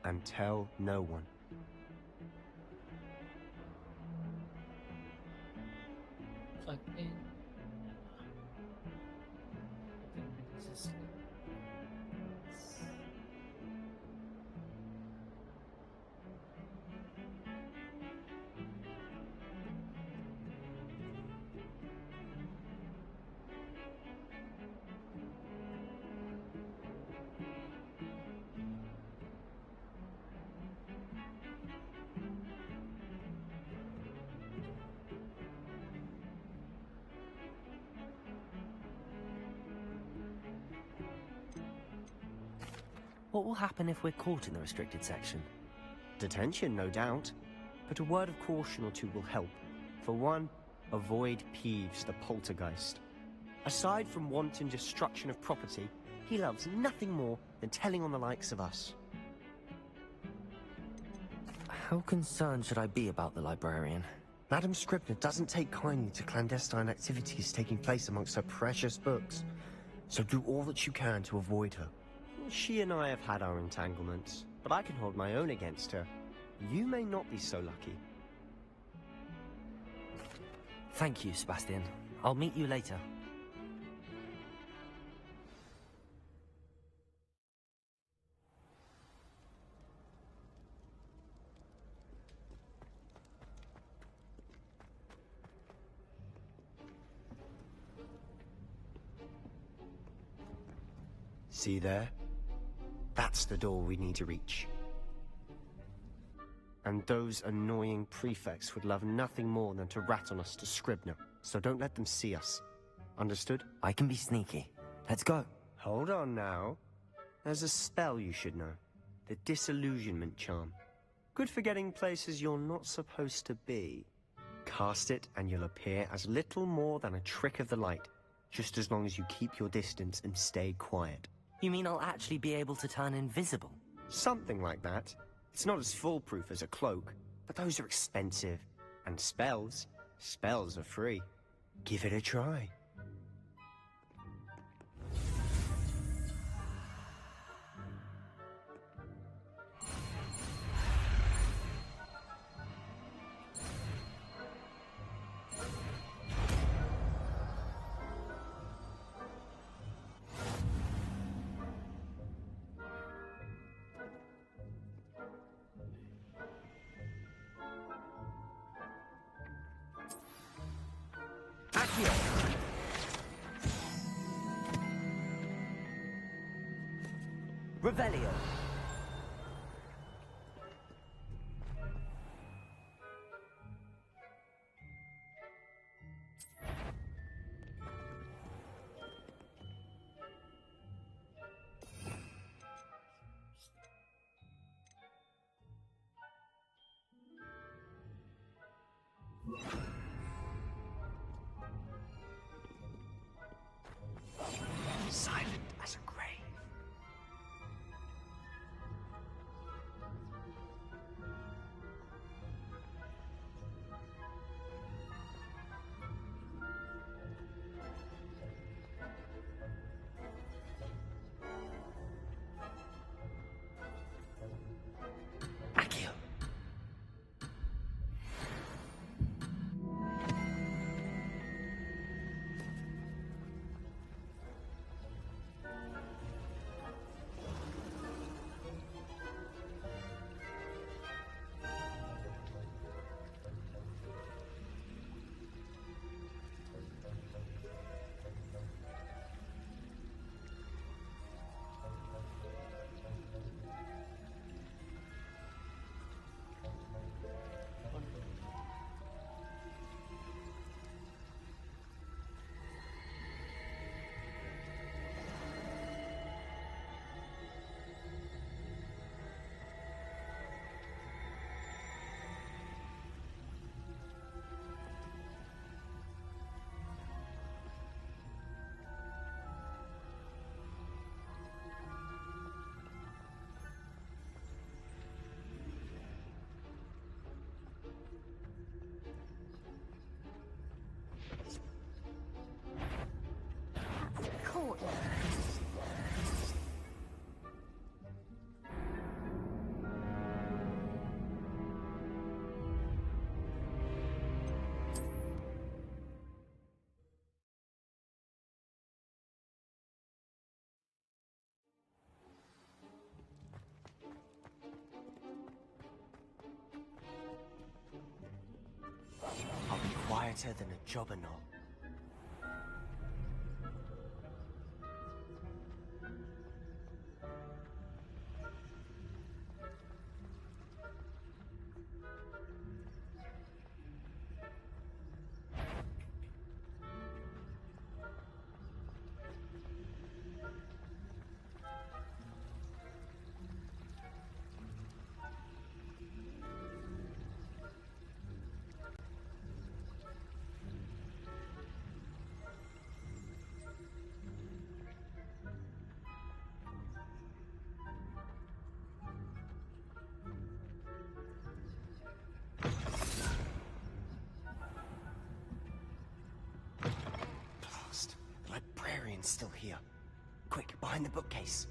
and tell no one. Fucking... What will happen if we're caught in the restricted section? Detention, no doubt. But a word of caution or two will help. For one, avoid Peeves, the poltergeist. Aside from wanton destruction of property, he loves nothing more than telling on the likes of us. How concerned should I be about the librarian? Madame Scribner doesn't take kindly to clandestine activities taking place amongst her precious books. So do all that you can to avoid her. She and I have had our entanglements, but I can hold my own against her. You may not be so lucky. Thank you, Sebastian. I'll meet you later. See there? That's the door we need to reach. And those annoying prefects would love nothing more than to rat on us to Scribner, so don't let them see us. Understood? I can be sneaky. Let's go. Hold on now. There's a spell you should know. The Disillusionment Charm. Good for getting places you're not supposed to be. Cast it and you'll appear as little more than a trick of the light, just as long as you keep your distance and stay quiet. You mean I'll actually be able to turn invisible? Something like that. It's not as foolproof as a cloak, but those are expensive. And spells are free. Give it a try. Revelio. Silent as a grave. better than a jobberknoll. Librarian's still here. Quick, behind the bookcase.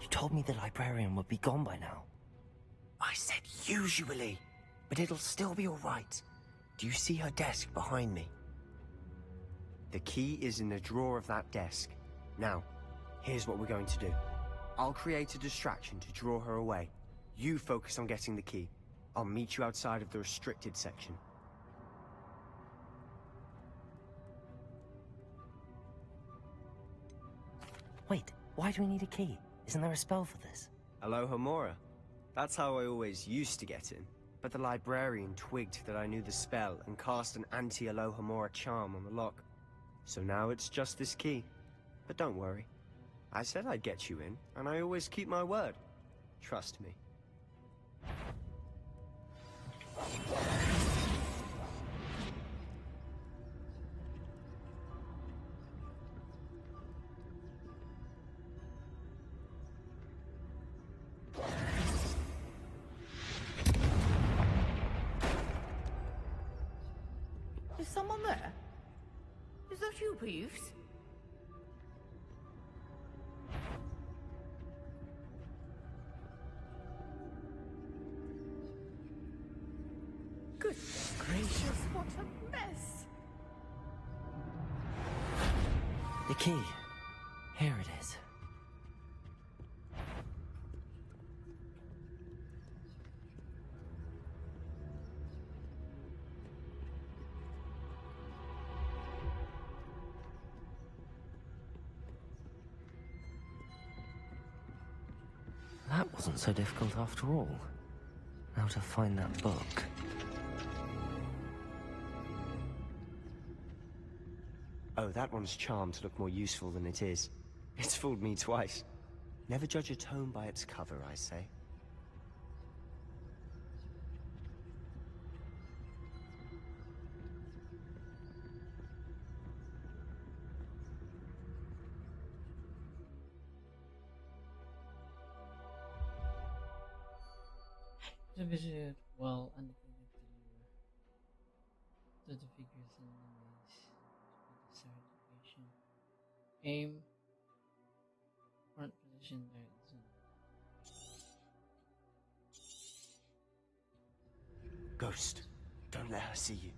You told me the librarian would be gone by now. I said usually, but it'll still be all right. Do you see her desk behind me? The key is in the drawer of that desk. Now, here's what we're going to do. I'll create a distraction to draw her away. You focus on getting the key. I'll meet you outside of the restricted section. Wait, why do we need a key? Isn't there a spell for this? Alohomora. That's how I always used to get in. But the librarian twigged that I knew the spell and cast an anti-Alohomora charm on the lock. So now it's just this key. But don't worry. I said I'd get you in, and I always keep my word. Trust me. Is someone there? Is that you, Peeves? Goodness gracious, what a mess! The key. Here it is. That wasn't so difficult after all. Now to find that book. Oh, that one's charmed to look more useful than it is. It's fooled me twice. Never judge a tome by its cover, I say. The visit well undefeated to the figures and enemies to the certification. Aim. Front position there. Ghost, don't let her see you.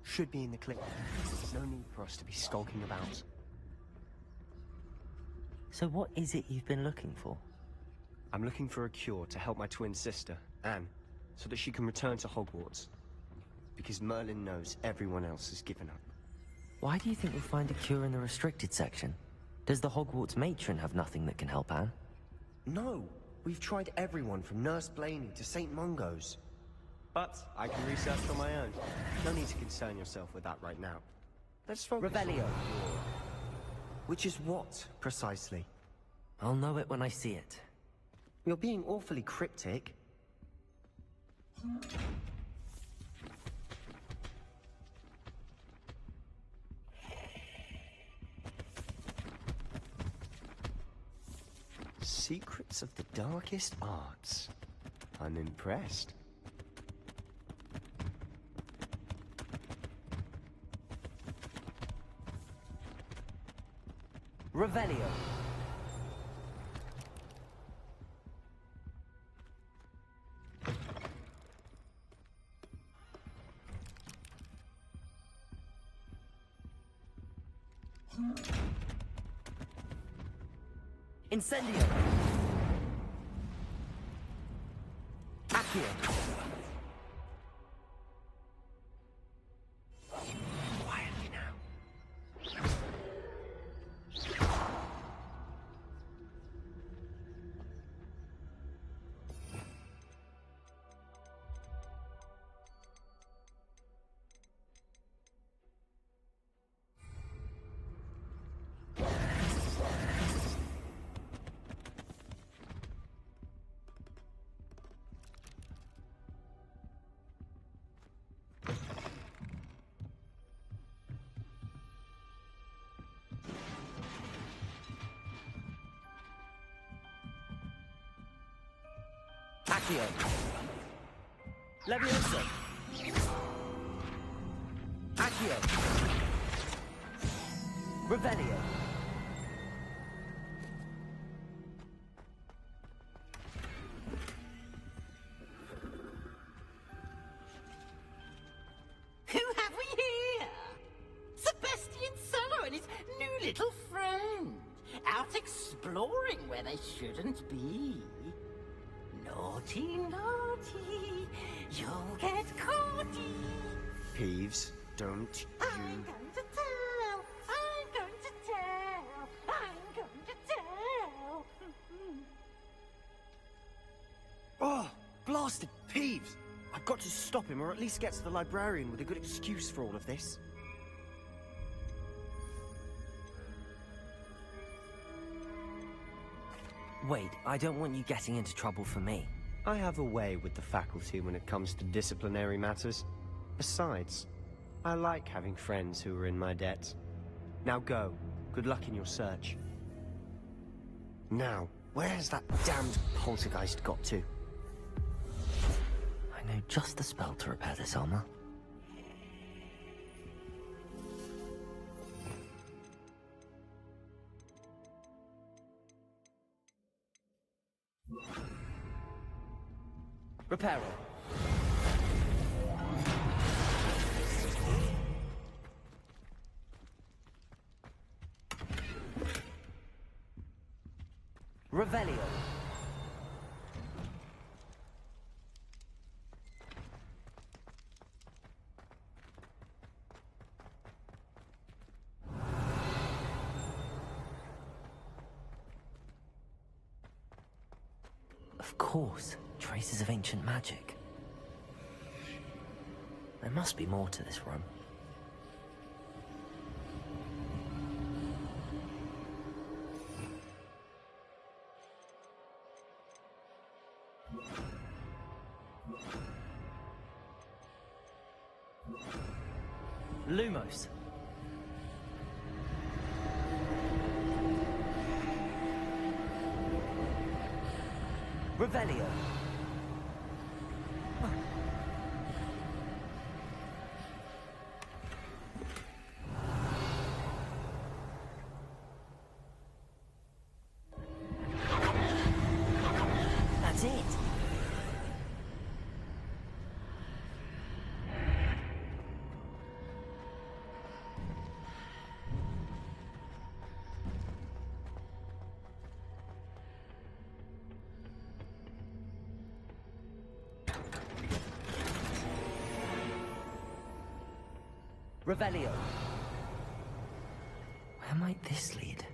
Should be in the clip. No need for us to be skulking about. So what is it you've been looking for? I'm looking for a cure to help my twin sister, Anne, so that she can return to Hogwarts. Because Merlin knows everyone else has given up. Why do you think we'll find a cure in the restricted section? Does the Hogwarts matron have nothing that can help Anne? No! We've tried everyone from Nurse Blaney to St. Mungo's. But I can research on my own. No need to concern yourself with that right now. Let's focus Revelio. Which is what, precisely? I'll know it when I see it. You're being awfully cryptic. Secrets of the darkest arts. I'm impressed. Revelio. Incendio. Accio. Quietly now. Accio. Leviosa. Accio. Revelio. Who have we here? Sebastian Sallow and his new little friend. Out exploring where they shouldn't be. Naughty, naughty, you'll get caughty. Peeves, don't you... I'm going to tell, I'm going to tell, I'm going to tell. Oh, blasted Peeves! I've got to stop him, or at least get to the librarian with a good excuse for all of this. Wait, I don't want you getting into trouble for me. I have a way with the faculty when it comes to disciplinary matters. Besides, I like having friends who are in my debt. Now go. Good luck in your search. Now, where's that damned poltergeist got to? I know just the spell to repair this armor. Reparo. Revelio. Of course, traces of ancient magic. There must be more to this room. Lumos. Revelio. That's it. Revelio. Where might this lead?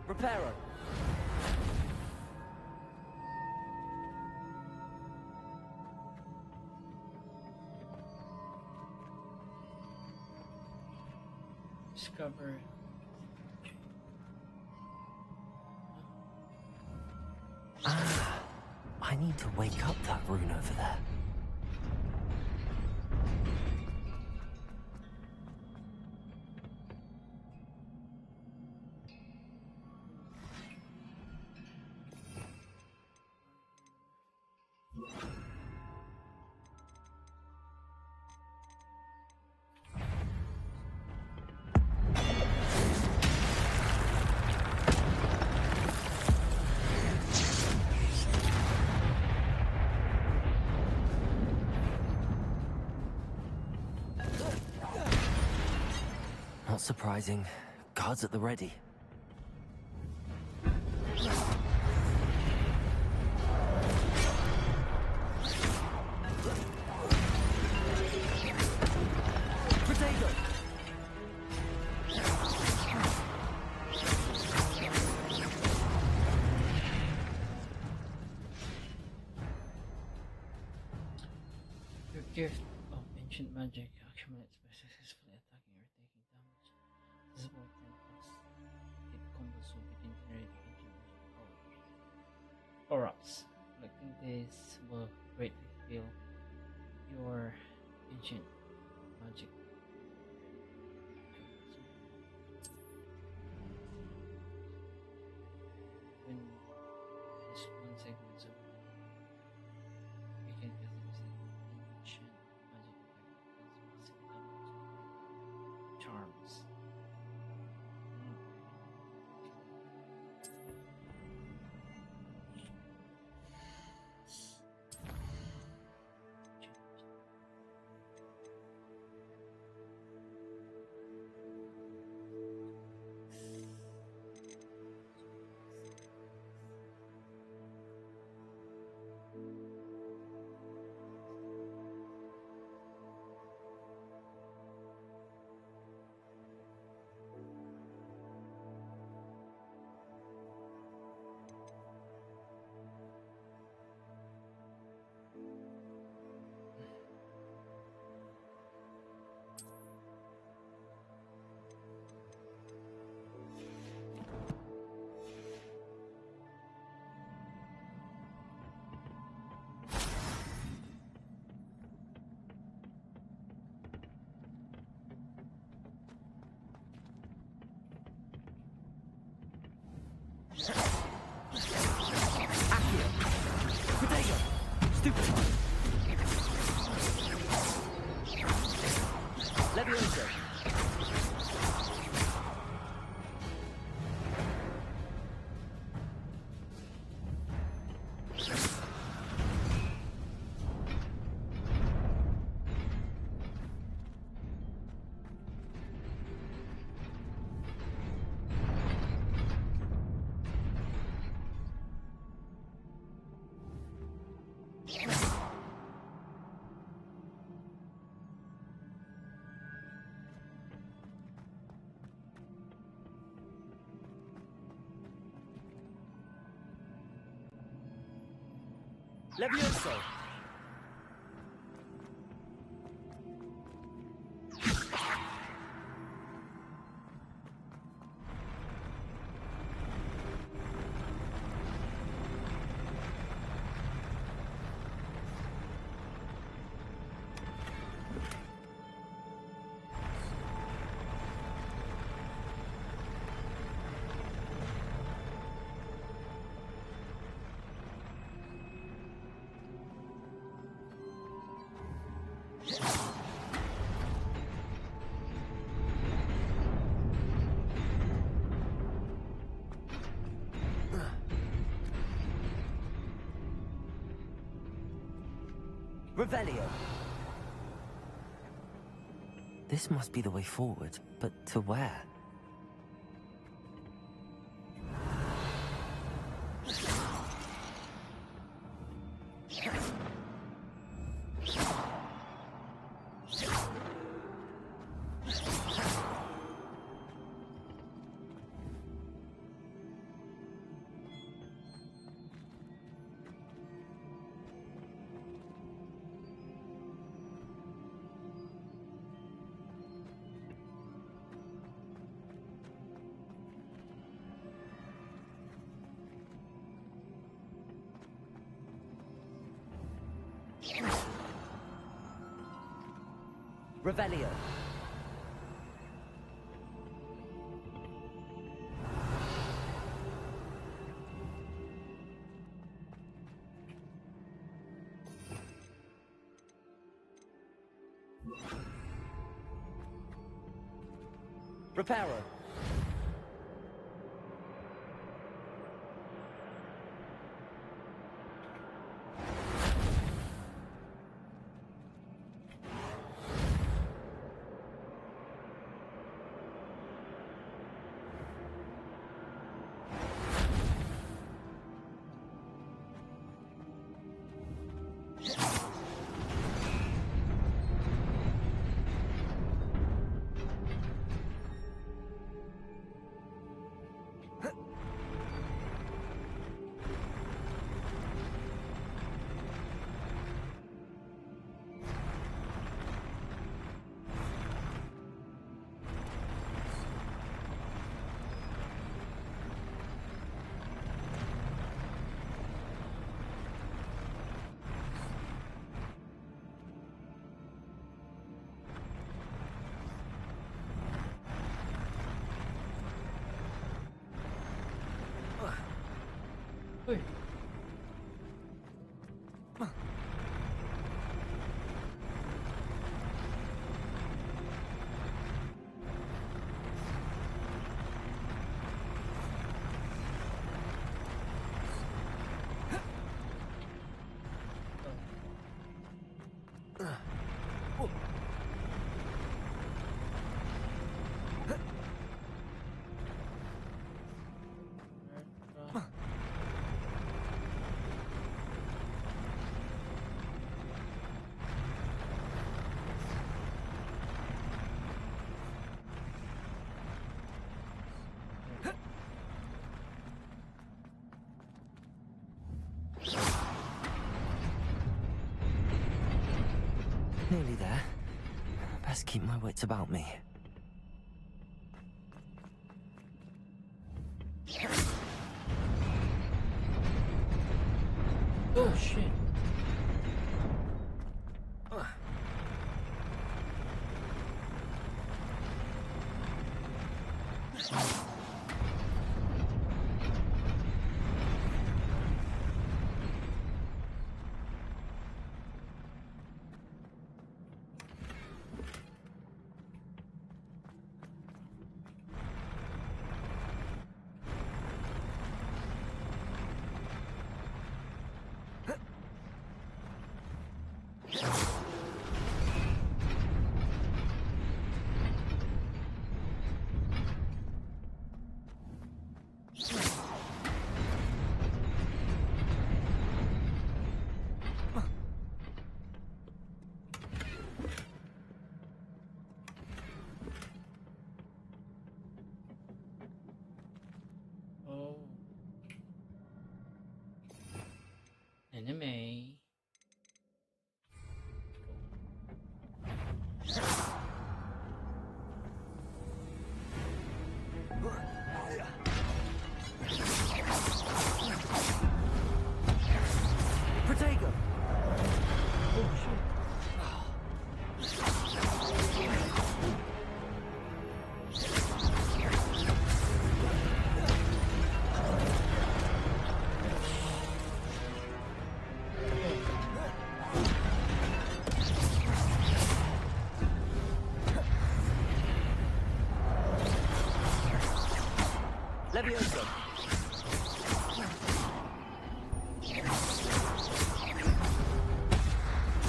Reparo. Discover. I need to wake up that rune over there. Not surprising. Guards at the ready. Your gift of ancient magic accumulates by successfully attacking or taking damage. This is about 10 plus. Hit combos will begin generating ancient magic power-ups. Collecting these will greatly heal your ancient magic. When this one segment is over, you can cast ancient magic effect that does massive damage. Charms. Nerviosaaa. Nerviosaaa. Revelio. This must be the way forward, but to where? Revelio. Reparo. Uy. Nearly there. Best keep my wits about me. Oh shit. Oh. Enemy. Protego. Oh shit. Nerviosaaa.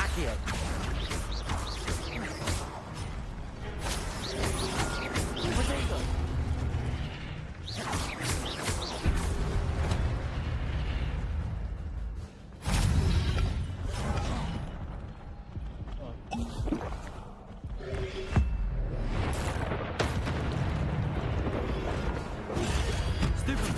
Accio. Protego. Stupefy.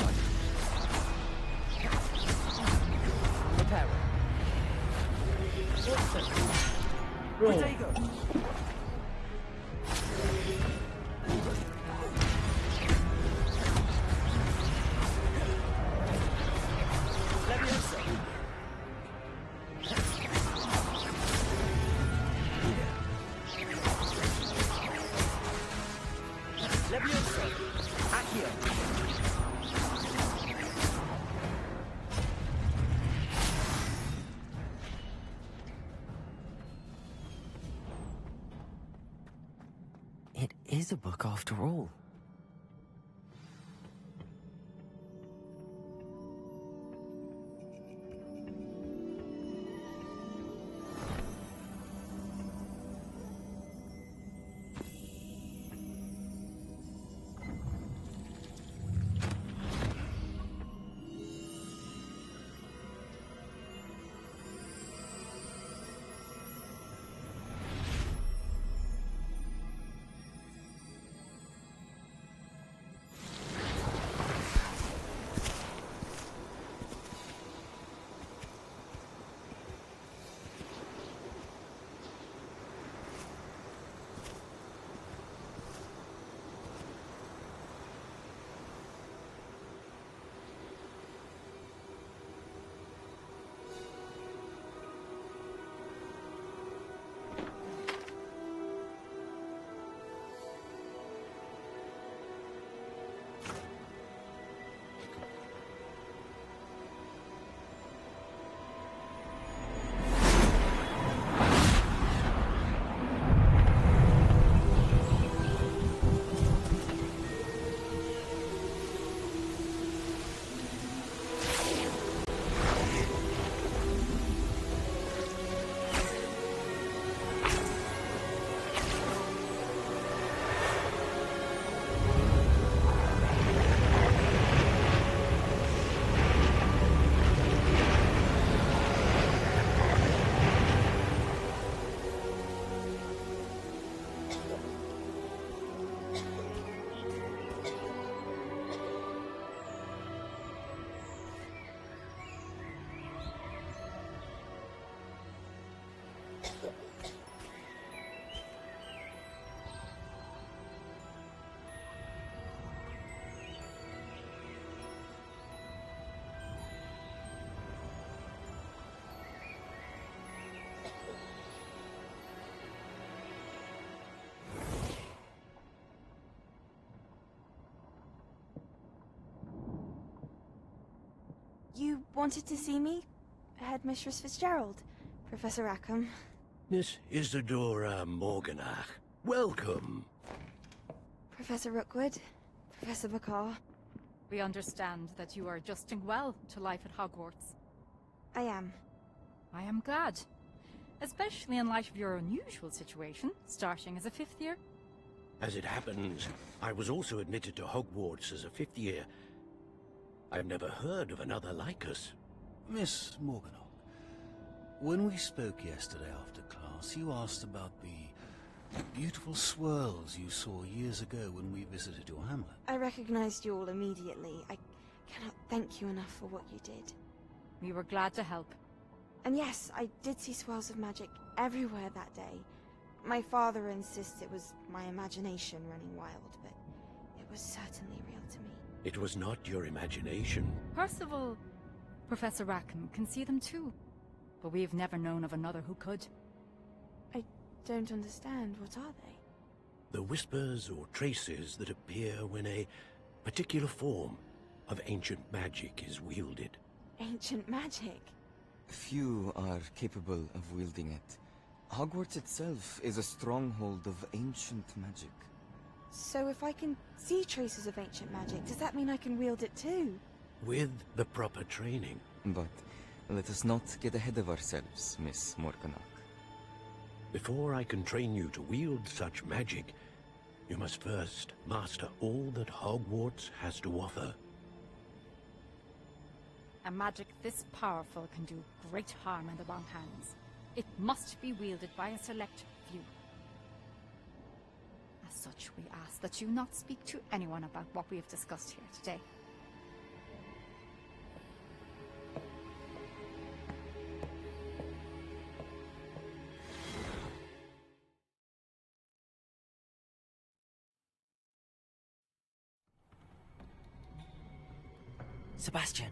here. It is a book after all. You wanted to see me? Headmistress Fitzgerald, Professor Rackham. Miss Isadora Morganach, welcome. Professor Rookwood, Professor Bakar. We understand that you are adjusting well to life at Hogwarts. I am. I am glad. Especially in light of your unusual situation, starting as a 5th year. As it happens, I was also admitted to Hogwarts as a 5th year. I've never heard of another like us. Miss Morganach, when we spoke yesterday after class, you asked about the beautiful swirls you saw years ago when we visited your hamlet. I recognized you all immediately. I cannot thank you enough for what you did. We were glad to help. And yes, I did see swirls of magic everywhere that day. My father insists it was my imagination running wild, but it was certainly real to me. It was not your imagination. Percival, Professor Rackham can see them too. But we've never known of another who could. I don't understand. What are they? The whispers or traces that appear when a particular form of ancient magic is wielded. Ancient magic? Few are capable of wielding it. Hogwarts itself is a stronghold of ancient magic. So if I can see traces of ancient magic, does that mean I can wield it too? With the proper training. But let us not get ahead of ourselves, Miss Morganach. Before I can train you to wield such magic, you must first master all that Hogwarts has to offer. A magic this powerful can do great harm in the wrong hands. It must be wielded by a select few. As such, we ask that you not speak to anyone about what we have discussed here today. Sebastian.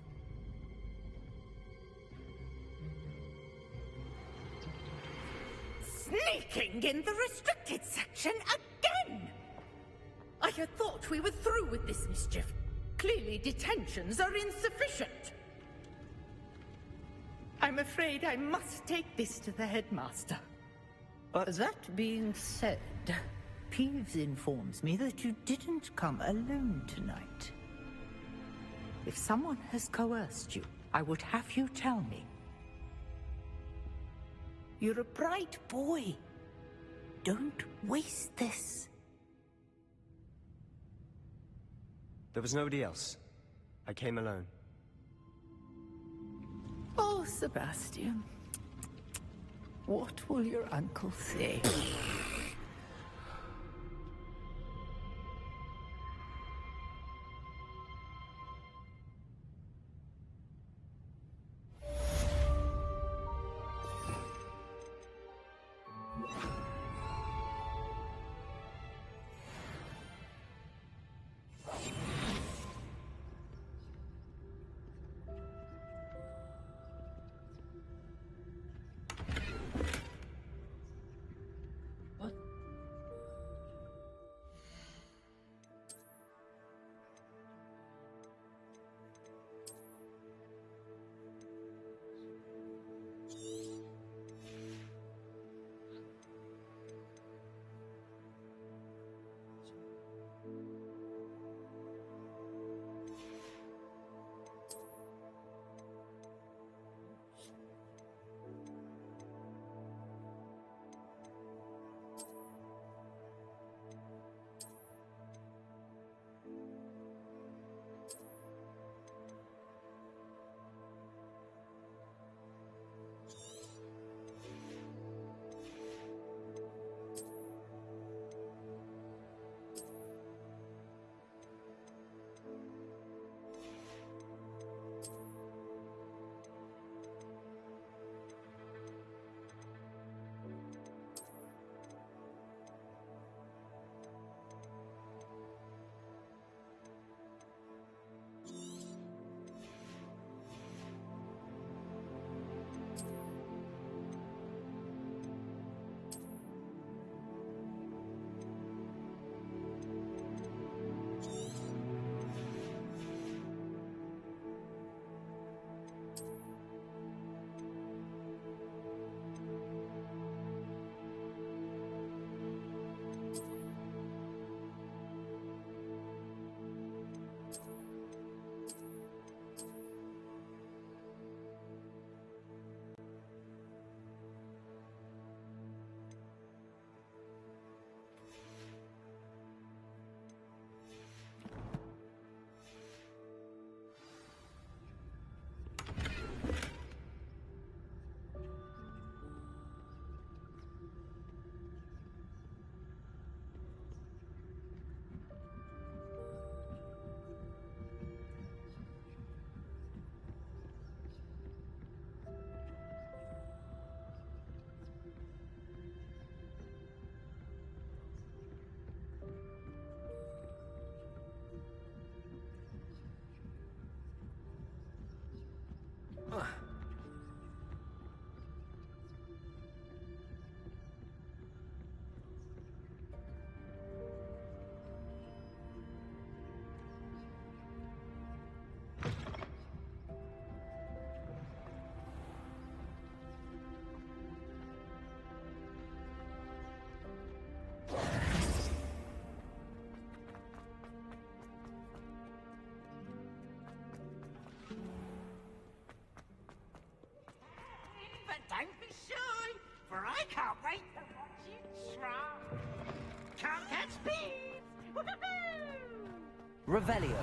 Sneaking in the restricted section again! I I had thought we were through with this mischief. Clearly detentions are insufficient. I'm afraid I must take this to the headmaster. That being said, Peeves informs me that you didn't come alone tonight. If someone has coerced you, I would have you tell me. You're a bright boy. Don't waste this. There was nobody else. I came alone. Oh, Sebastian. What will your uncle say? Don't be shy, for I can't wait to watch you try. Can't catch thieves! Woohoo! Revelio.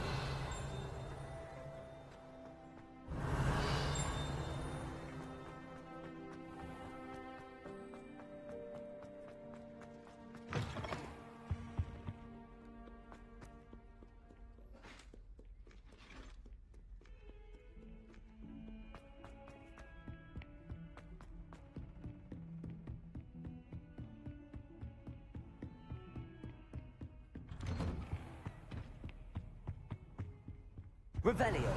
Revelio.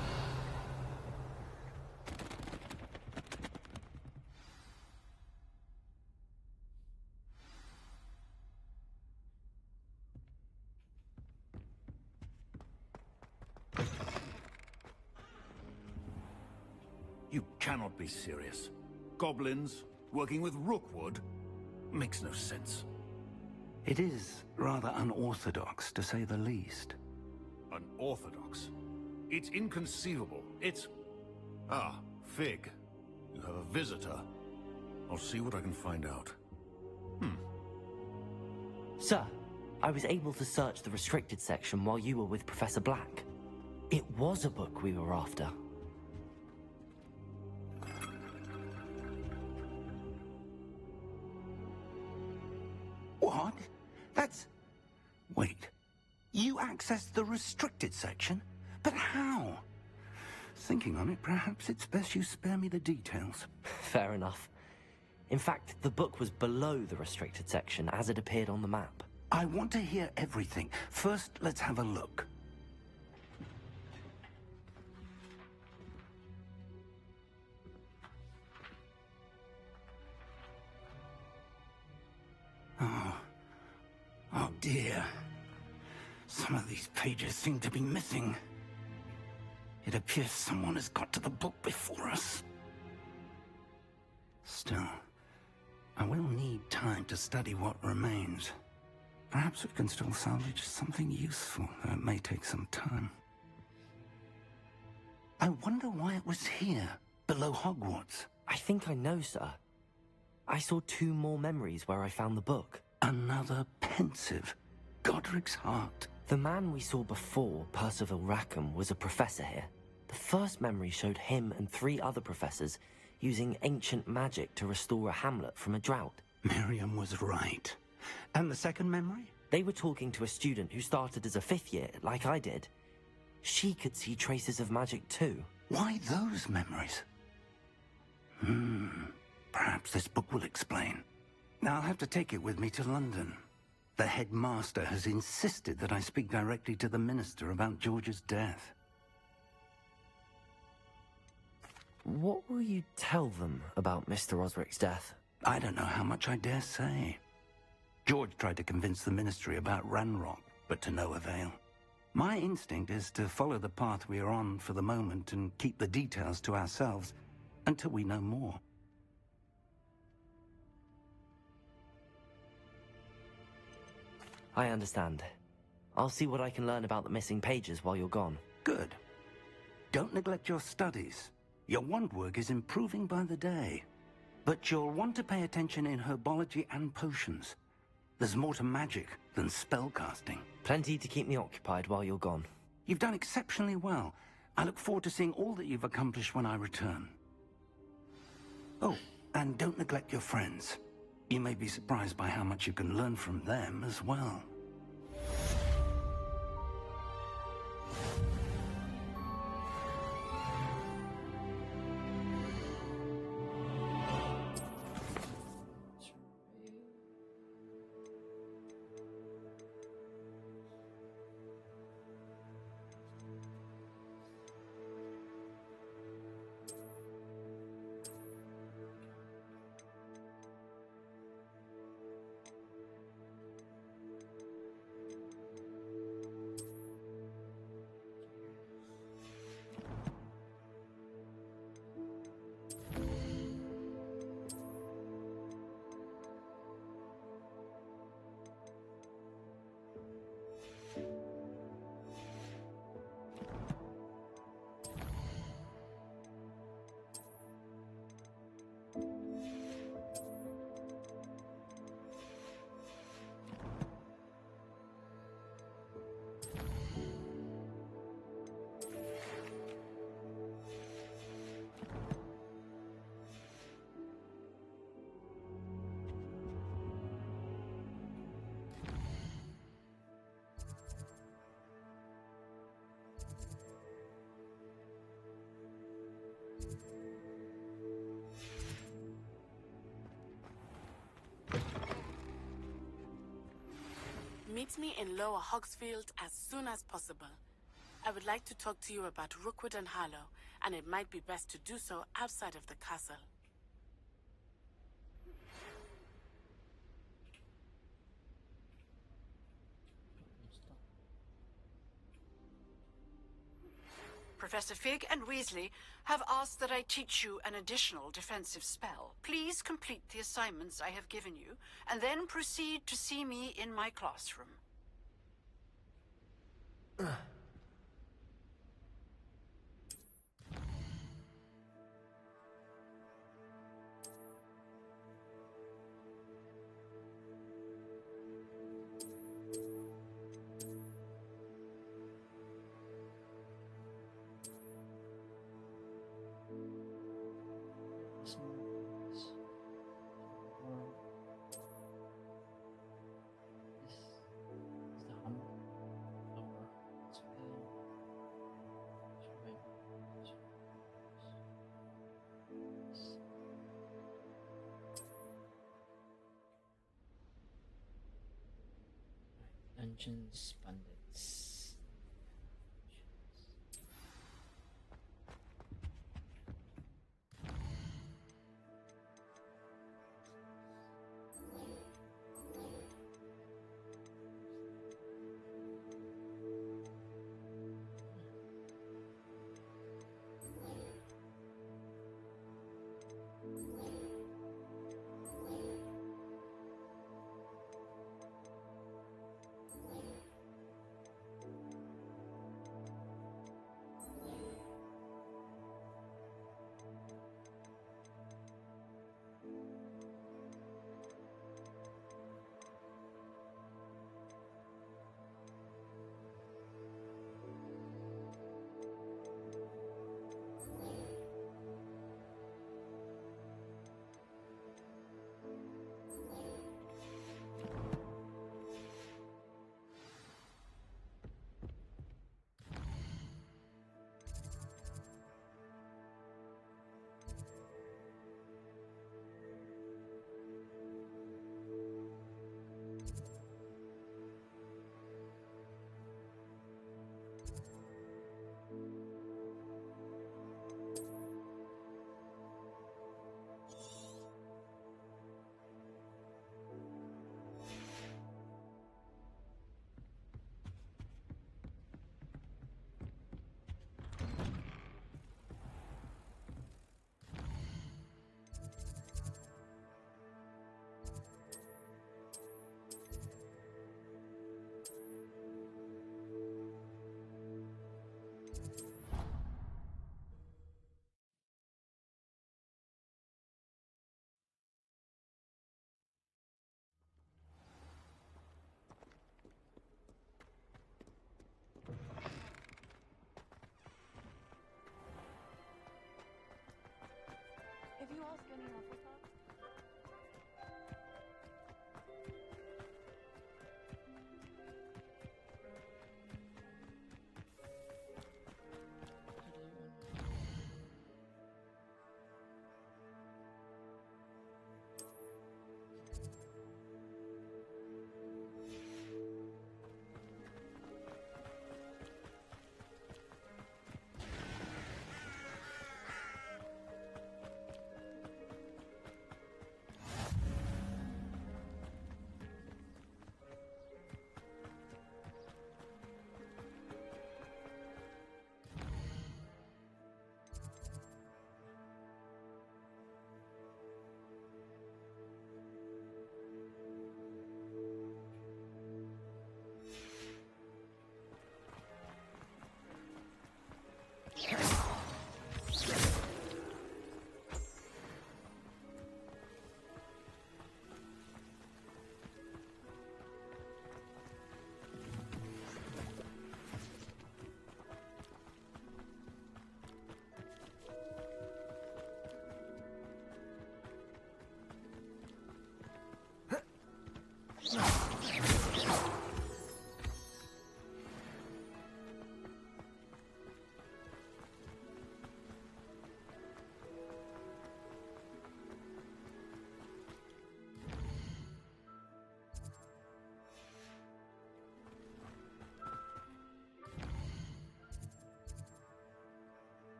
cannot be serious. Goblins working with Rookwood makes no sense. It is rather unorthodox, to say the least. Unorthodox? It's inconceivable. It's... Ah, Fig. You have a visitor. I'll see what I can find out. Sir, I was able to search the restricted section while you were with Professor Black. It was a book we were after. What? That's... Wait. You accessed the restricted section? But how? Thinking on it, perhaps it's best you spare me the details. Fair enough. In fact, the book was below the restricted section as it appeared on the map. I want to hear everything. First, let's have a look. Oh dear. Some of these pages seem to be missing. It appears someone has got to the book before us. Still, I will need time to study what remains. Perhaps we can still salvage something useful, though it may take some time. I wonder why it was here, below Hogwarts. I think I know, sir. I saw 2 more memories where I found the book. Another pensive. Godric's heart. The man we saw before, Percival Rackham, was a professor here. The first memory showed him and 3 other professors using ancient magic to restore a hamlet from a drought. Miriam was right. And the second memory? They were talking to a student who started as a 5th year, like I did. She could see traces of magic too. Why those memories? Perhaps this book will explain. Now I'll have to take it with me to London. The headmaster has insisted that I speak directly to the minister about George's death. What will you tell them about Mr. Osric's death? I don't know how much I dare say. George tried to convince the ministry about Ranrock, but to no avail. My instinct is to follow the path we are on for the moment and keep the details to ourselves until we know more. I understand. I'll see what I can learn about the missing pages while you're gone. Good. Don't neglect your studies. Your wand work is improving by the day. But you'll want to pay attention in herbology and potions. There's more to magic than spellcasting. Plenty to keep me occupied while you're gone. You've done exceptionally well. I look forward to seeing all that you've accomplished when I return. Oh, and don't neglect your friends. You may be surprised by how much you can learn from them as well. Meet me in Lower Hogsfield as soon as possible. I would like to talk to you about Rookwood and Harlow, and it might be best to do so outside of the castle. Professor Fig and Weasley have asked that I teach you an additional defensive spell. Please complete the assignments I have given you, and then proceed to see me in my classroom. Dungeons Bandits.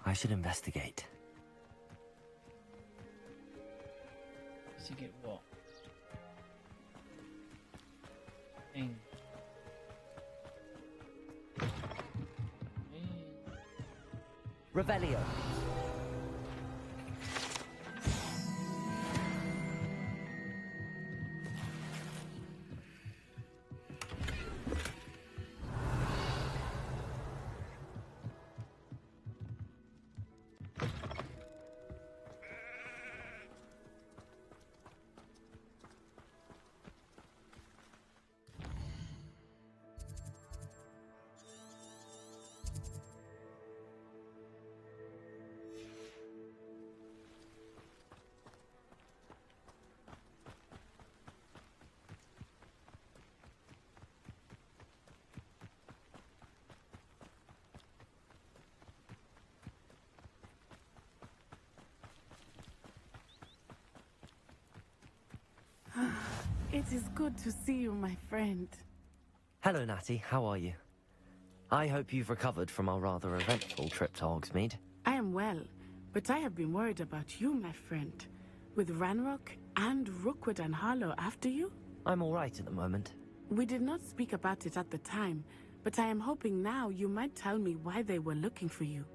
I should investigate. Investigate what? Thing. Revelio. It is good to see you, my friend. Hello, Natty. How are you? I hope you've recovered from our rather eventful trip to Hogsmeade. I am well, but I have been worried about you, my friend. With Ranrock and Rookwood and Harlow after you? I'm all right at the moment. We did not speak about it at the time, but I am hoping now you might tell me why they were looking for you.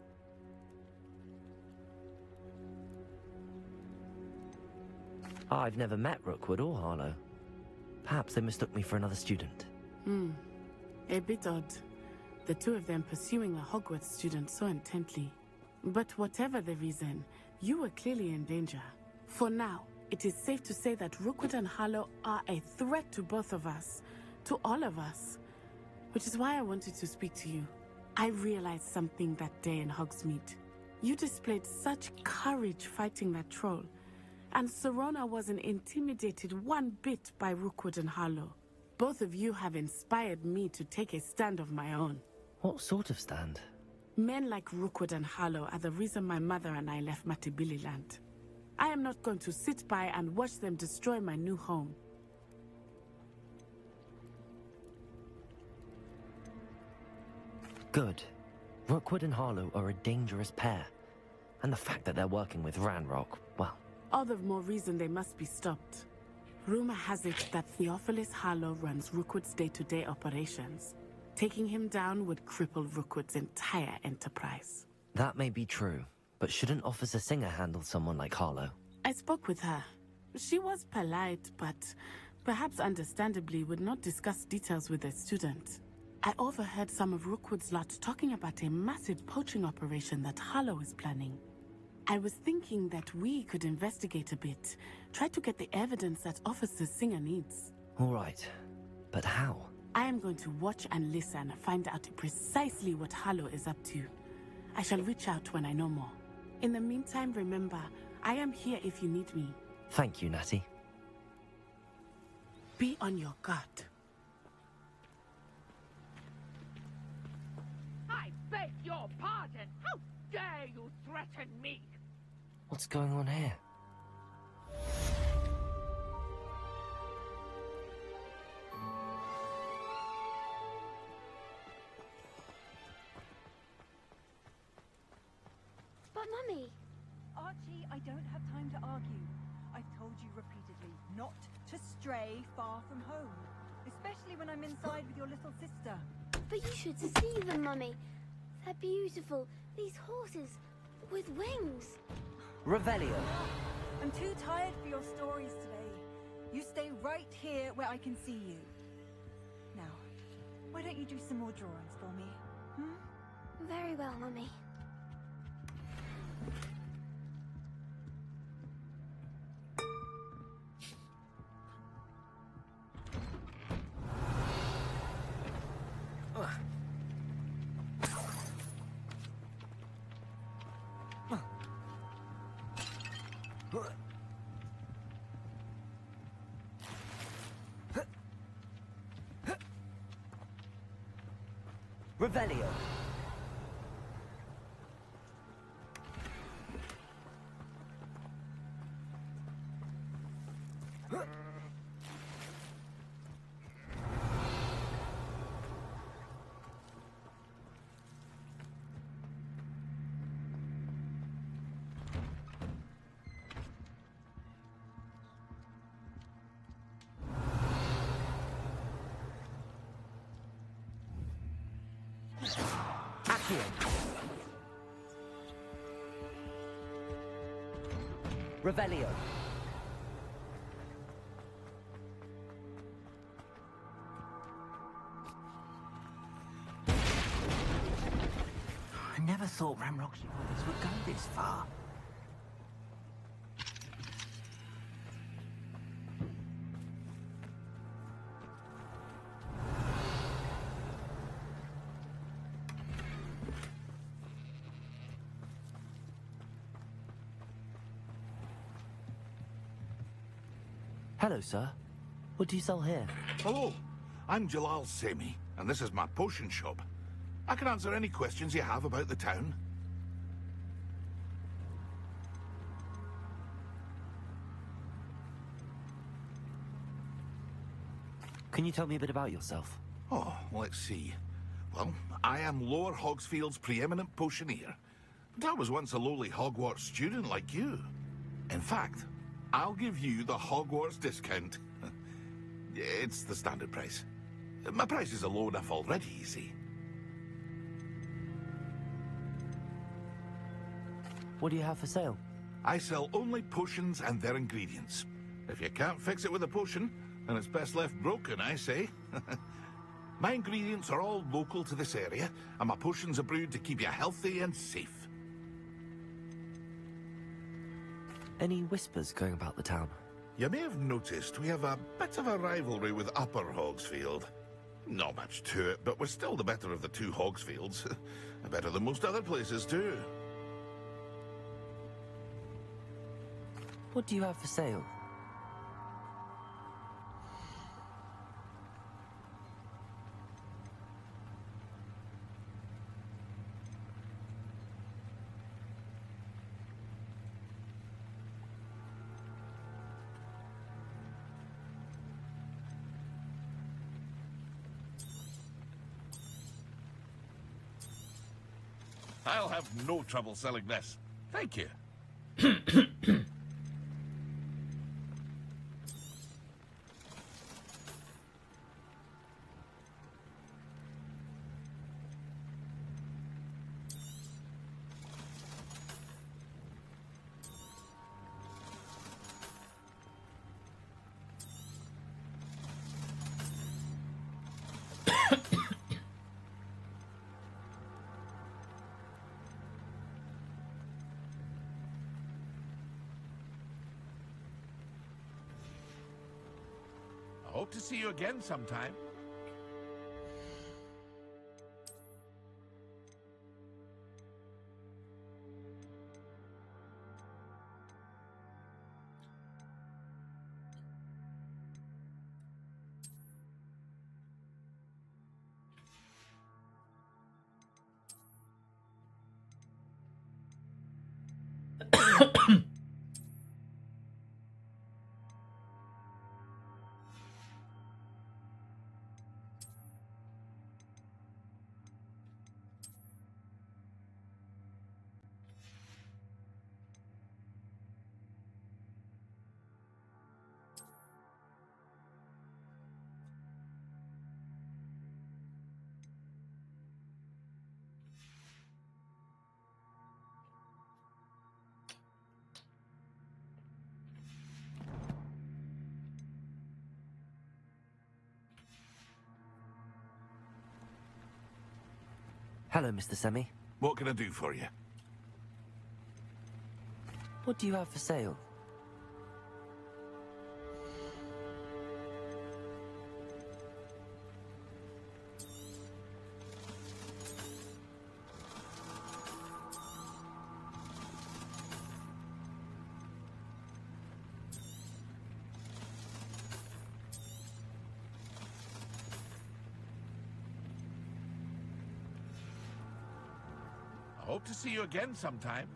I've never met Rookwood or Harlow. Perhaps they mistook me for another student. A bit odd. The two of them pursuing a Hogwarts student so intently. But whatever the reason, you were clearly in danger. For now, it is safe to say that Rookwood and Harlow are a threat to both of us. To all of us. Which is why I wanted to speak to you. I realized something that day in Hogsmeade. You displayed such courage fighting that troll. And Serona wasn't intimidated one bit by Rookwood and Harlow. Both of you have inspired me to take a stand of my own. What sort of stand? Men like Rookwood and Harlow are the reason my mother and I left Matibili Land. I am not going to sit by and watch them destroy my new home. Good. Rookwood and Harlow are a dangerous pair. And the fact that they're working with Ranrock, well... All the more reason they must be stopped. Rumor has it that Theophilus Harlow runs Rookwood's day-to-day operations. Taking him down would cripple Rookwood's entire enterprise. That may be true, but shouldn't Officer Singer handle someone like Harlow? I spoke with her. She was polite, but perhaps understandably would not discuss details with a student. I overheard some of Rookwood's lot talking about a massive poaching operation that Harlow is planning. I was thinking that we could investigate a bit, try to get the evidence that Officer Singer needs. All right, but how? I am going to watch and listen, find out precisely what Harlow is up to. I shall reach out when I know more. In the meantime, remember, I am here if you need me. Thank you, Natty. Be on your guard. I beg your pardon! How dare you threaten me! What's going on here? But Mummy... Archie, I don't have time to argue. I've told you repeatedly not to stray far from home. Especially when I'm inside with your little sister. But you should see them, Mummy. They're beautiful. These horses with wings. Revelio. I'm too tired for your stories today. You stay right here where I can see you. Now, why don't you do some more drawings for me? Very well, Mummy. Revelio. Accio. Revelio. I never thought Ramrock's Hogwarts would go this far. Hello, sir. What do you sell here? Hello, I'm Jalal Semi, and this is my potion shop. I can answer any questions you have about the town. Can you tell me a bit about yourself? Oh, let's see. Well, I am Lower Hogsfield's preeminent potioneer. But I was once a lowly Hogwarts student like you. In fact, I'll give you the Hogwarts discount. It's the standard price. My prices are low enough already, you see. What do you have for sale? I sell only potions and their ingredients. If you can't fix it with a potion, then it's best left broken, I say. My ingredients are all local to this area, and my potions are brewed to keep you healthy and safe. Any whispers going about the town? You may have noticed we have a bit of a rivalry with Upper Hogsfield. Not much to it, but we're still the better of the two Hogsfields. Better than most other places, too. What do you have for sale? I'll have no trouble selling this. Thank you. I hope to see you again sometime. Hello, Mr. Semi. What can I do for you? What do you have for sale? I hope to see you again sometime.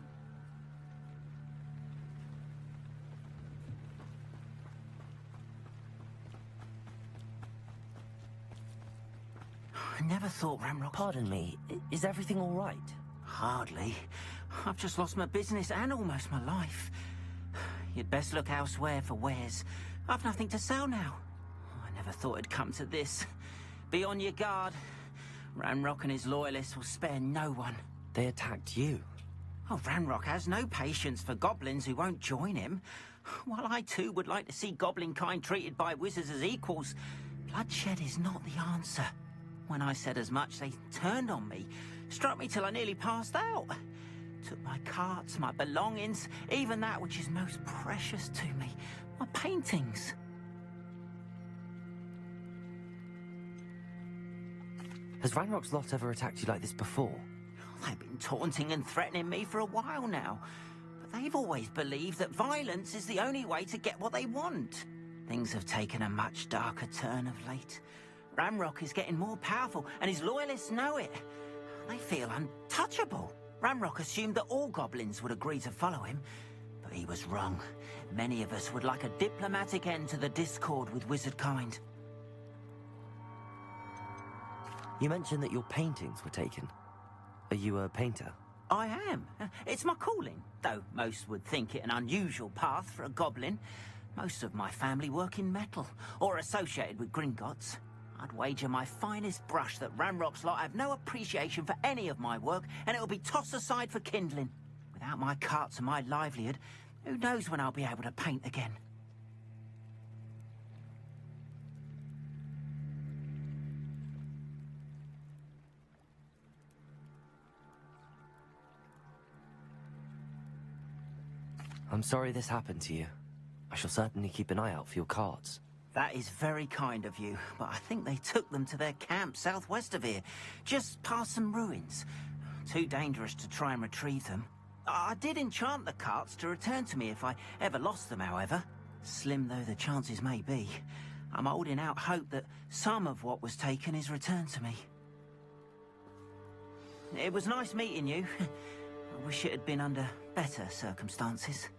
I never thought Ramrock... Pardon me, is everything all right? Hardly. I've just lost my business and almost my life. You'd best look elsewhere for wares. I've nothing to sell now. I never thought it'd come to this. Be on your guard. Ranrock and his loyalists will spare no one. They attacked you. Oh, Ranrock has no patience for goblins who won't join him. While I too would like to see goblin kind treated by wizards as equals, bloodshed is not the answer. When I said as much, they turned on me, struck me till I nearly passed out. Took my carts, my belongings, even that which is most precious to me, my paintings. Has Ranrock's lot ever attacked you like this before? They've been taunting and threatening me for a while now, but they've always believed that violence is the only way to get what they want. Things have taken a much darker turn of late. Ranrock is getting more powerful, and his loyalists know it. They feel untouchable. Ranrock assumed that all goblins would agree to follow him, but he was wrong. Many of us would like a diplomatic end to the discord with wizard kind. You mentioned that your paintings were taken. Are you a painter? I am. It's my calling, though most would think it an unusual path for a goblin. Most of my family work in metal, or associated with Gringotts. I'd wager my finest brush that Ranrock's lot have no appreciation for any of my work, and it'll be tossed aside for kindling. Without my carts and my livelihood, who knows when I'll be able to paint again? I'm sorry this happened to you. I shall certainly keep an eye out for your carts. That is very kind of you, but I think they took them to their camp southwest of here, just past some ruins. Too dangerous to try and retrieve them. I did enchant the carts to return to me if I ever lost them, however. Slim though the chances may be, I'm holding out hope that some of what was taken is returned to me. It was nice meeting you. I wish it had been under better circumstances.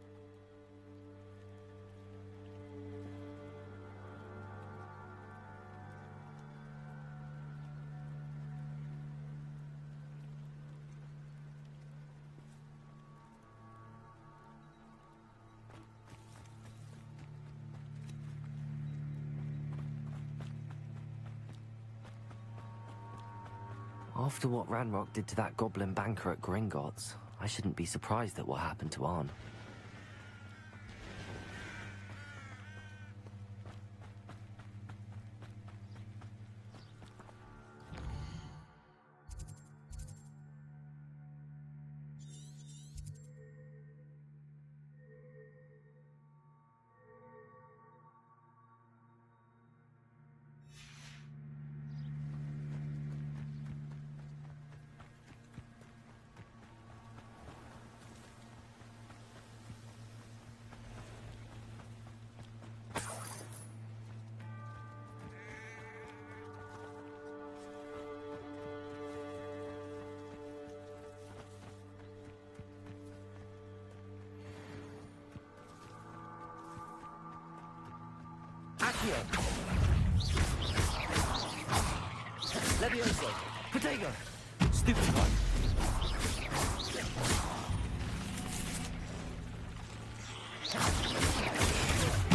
After what Ranrock did to that goblin banker at Gringotts, I shouldn't be surprised at what happened to Arn. Nerviosaaa! Potato! Stupefy!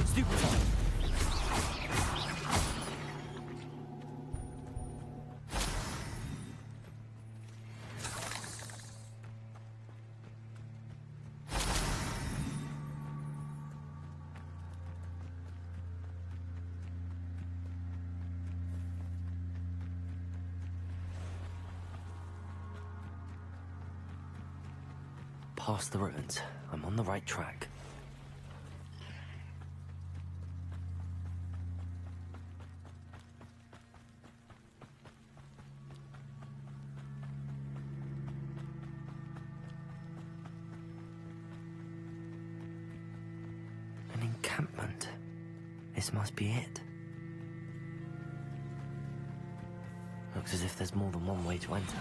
Stupefy! Past the ruins. I'm on the right track. An encampment. This must be it. Looks as if there's more than one way to enter.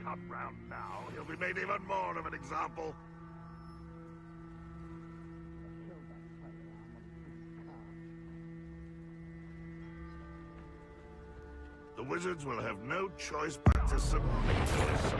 Come round now, he'll be made even more of an example. The wizards will have no choice but to submit to us.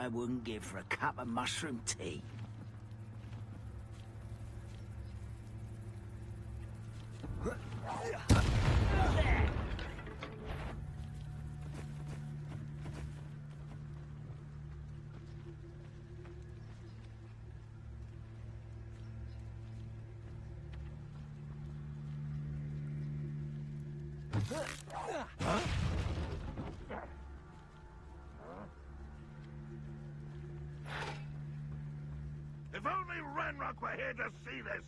I wouldn't give for a cup of mushroom tea. If only Ranrock were here to see this!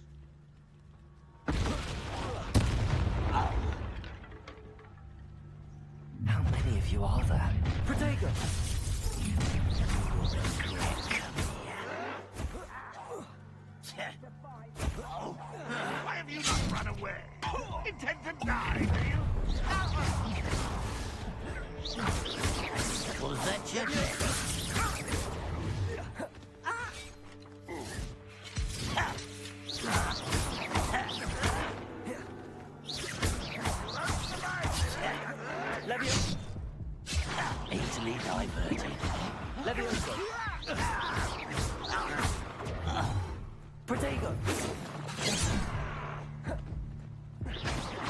How many of you are there? Protego! Why have you not run away? Intend to die, do you? Was that your best? Leviosa. Easily diverted. Leviosa. Protego.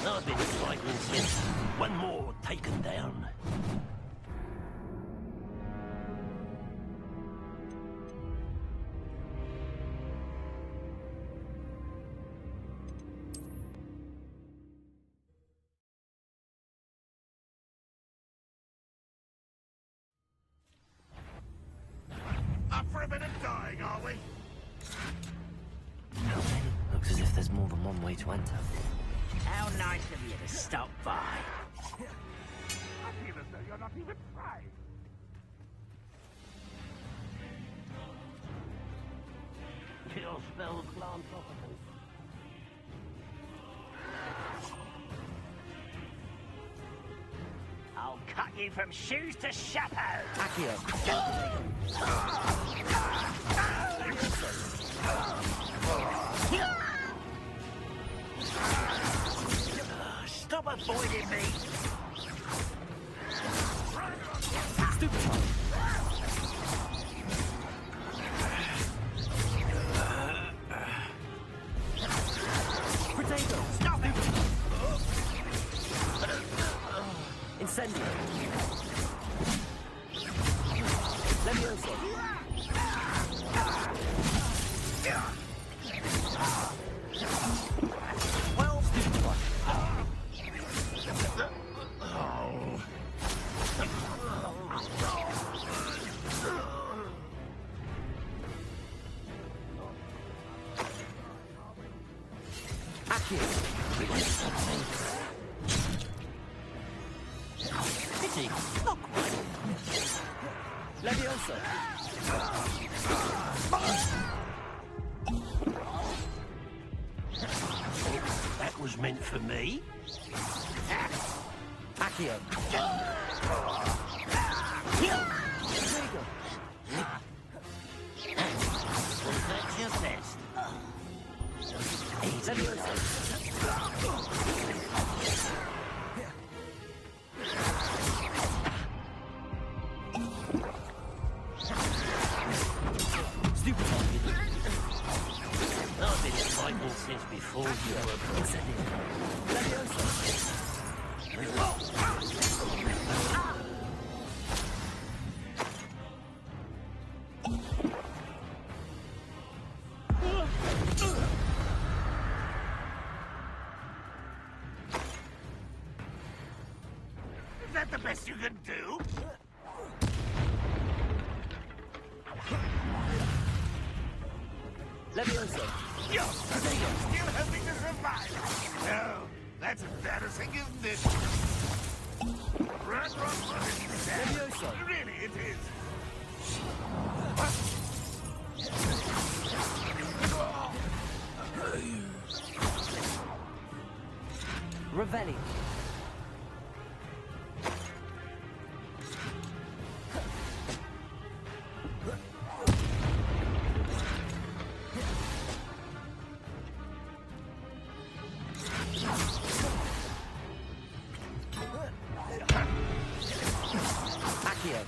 I've been fighting since one more taken down. Up for a bit of dying, are we? How many? Looks as if there's more than one way to enter. How nice of you to stop by. I feel as though you're not even trying. Kill spell plant property. I'll cut you from shoes to chapeau. Accio. Stop avoiding me. Stupid. Potato. Stop it. Incendio. Leviosa. Well, stupid one. Accio. pity. Not quite. Leviosa. That was meant for me. Accio. Was that your best? Leviosa. Stupid target. I've been fighting since before you were born. Leviosa. Is that the best you can do? Leviosa. You're still hoping to survive. No, that's embarrassing, isn't it? Leviosa. Really, it is. Revelli. Accio.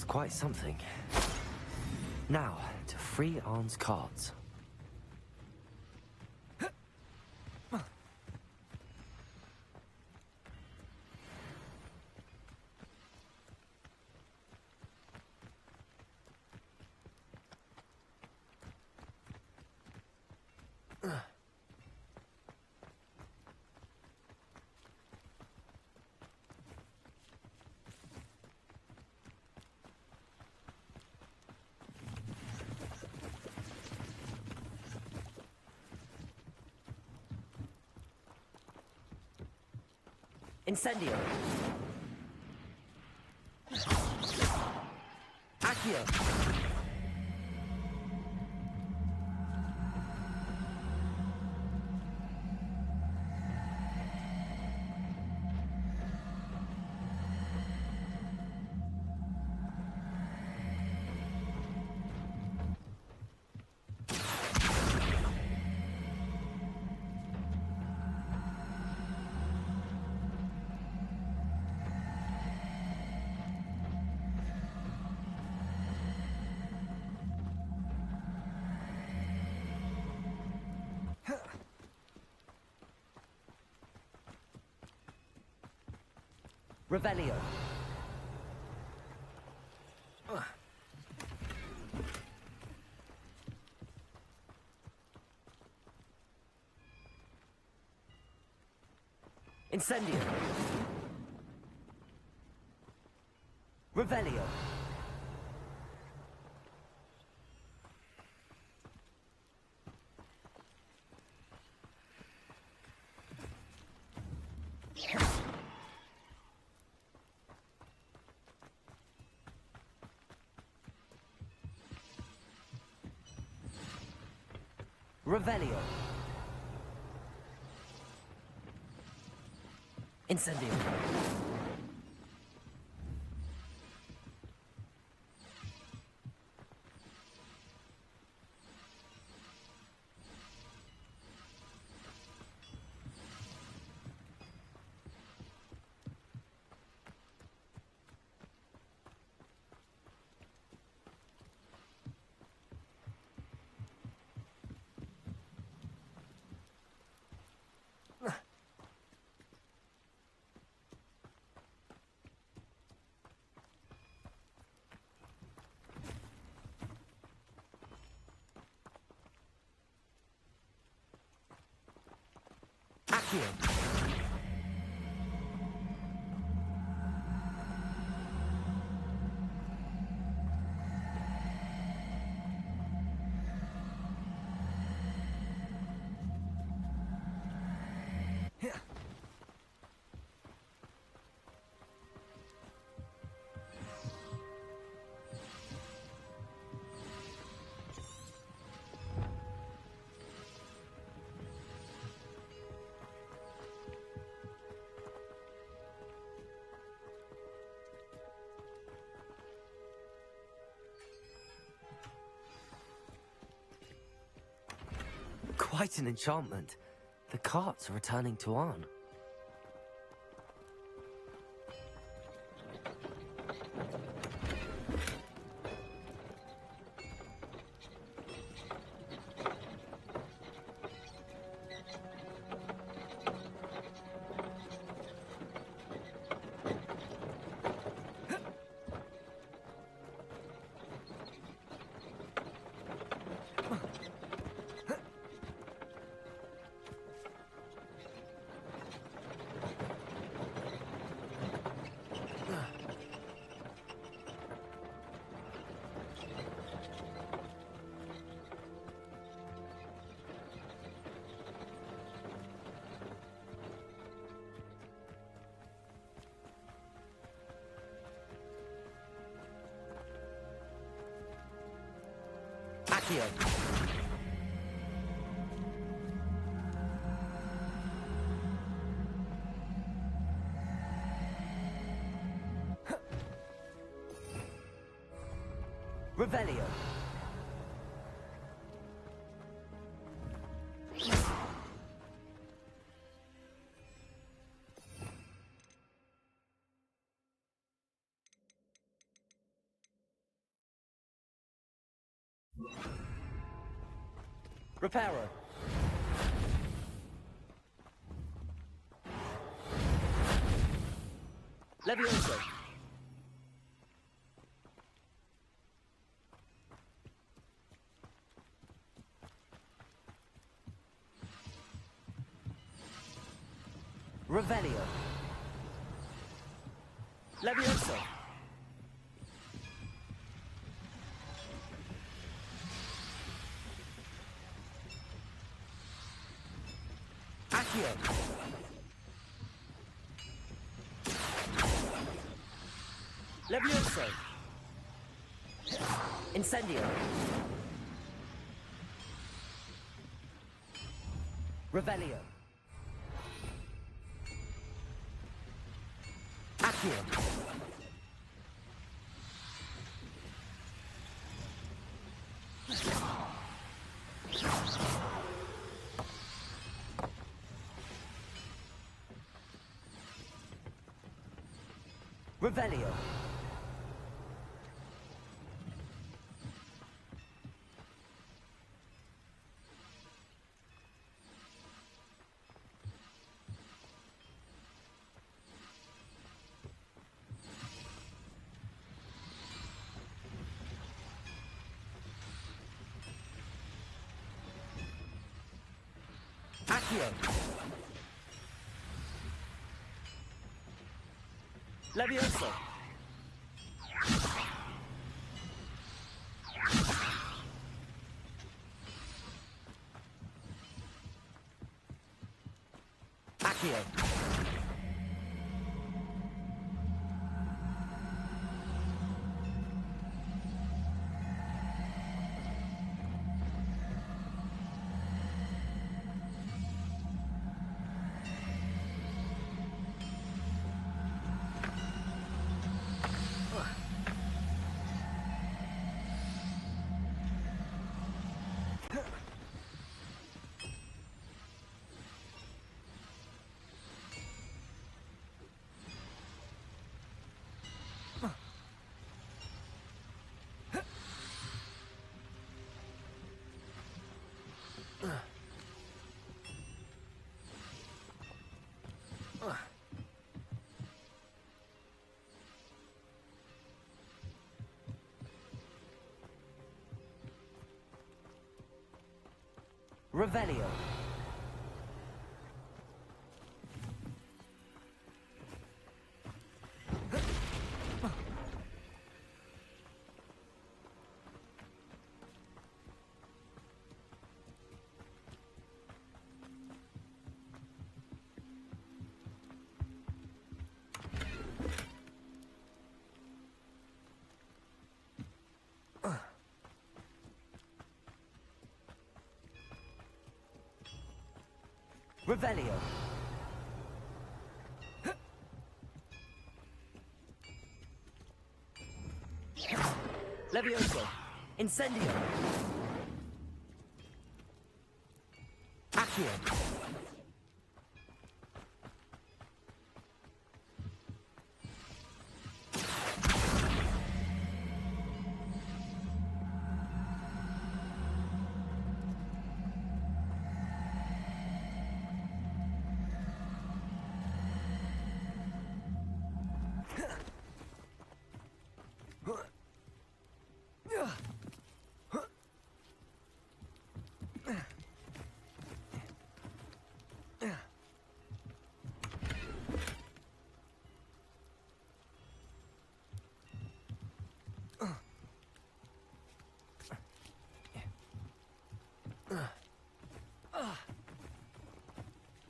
quite something. Now, to free Arn's cards. Incendio. Accio. Revelio. Incendio. Revelio. Revelio. Incendio. Accio. Quite an enchantment. The carts are returning to Arn. Accio. Revelio. Reparo. Levioso. Revelio. Levioso. Accio. Levioso. Incendio. Revelio. Accio. Revelio. Accio. Levioso. Accio. Revelio. Revelio. Levioso. Incendio. Accio.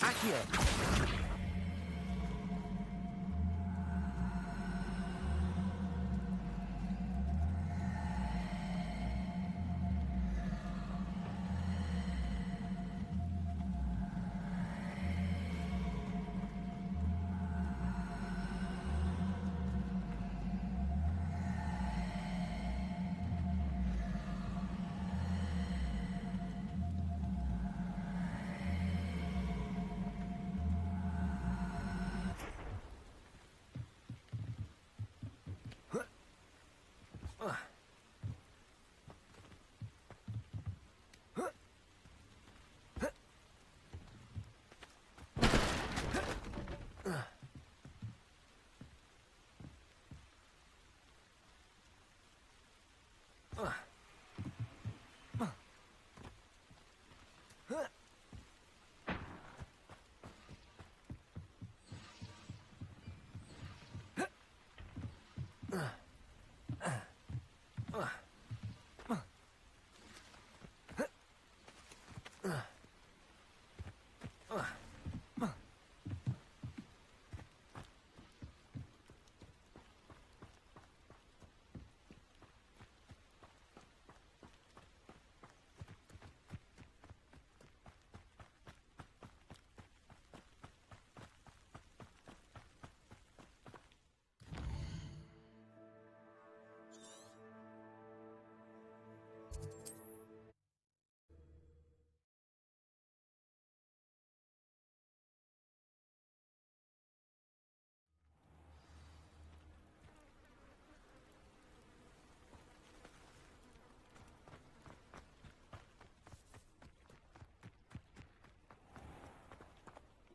Accio.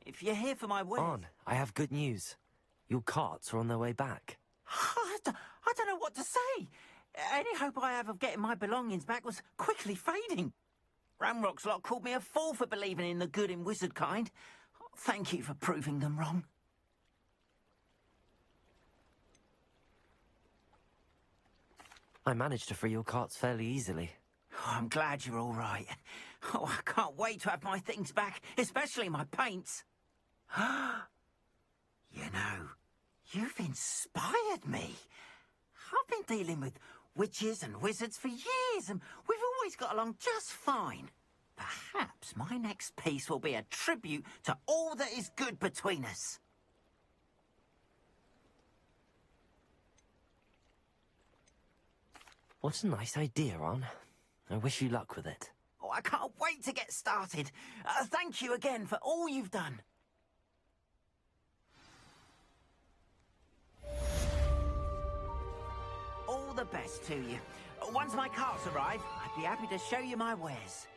If you're here for my wares... On, I have good news. Your carts are on their way back. I don't know what to say. Any hope I have of getting my belongings back was quickly fading. Ramrock's lot called me a fool for believing in the good in wizard kind. Thank you for proving them wrong. I managed to free your carts fairly easily. Oh, I'm glad you're all right. Oh, I can't wait to have my things back, especially my paints. You know, you've inspired me. I've been dealing with witches and wizards for years, and we've always got along just fine. Perhaps my next piece will be a tribute to all that is good between us. What a nice idea, Ron. I wish you luck with it. Oh, I can't wait to get started. Thank you again for all you've done. All the best to you. Once my carts arrive, I'd be happy to show you my wares.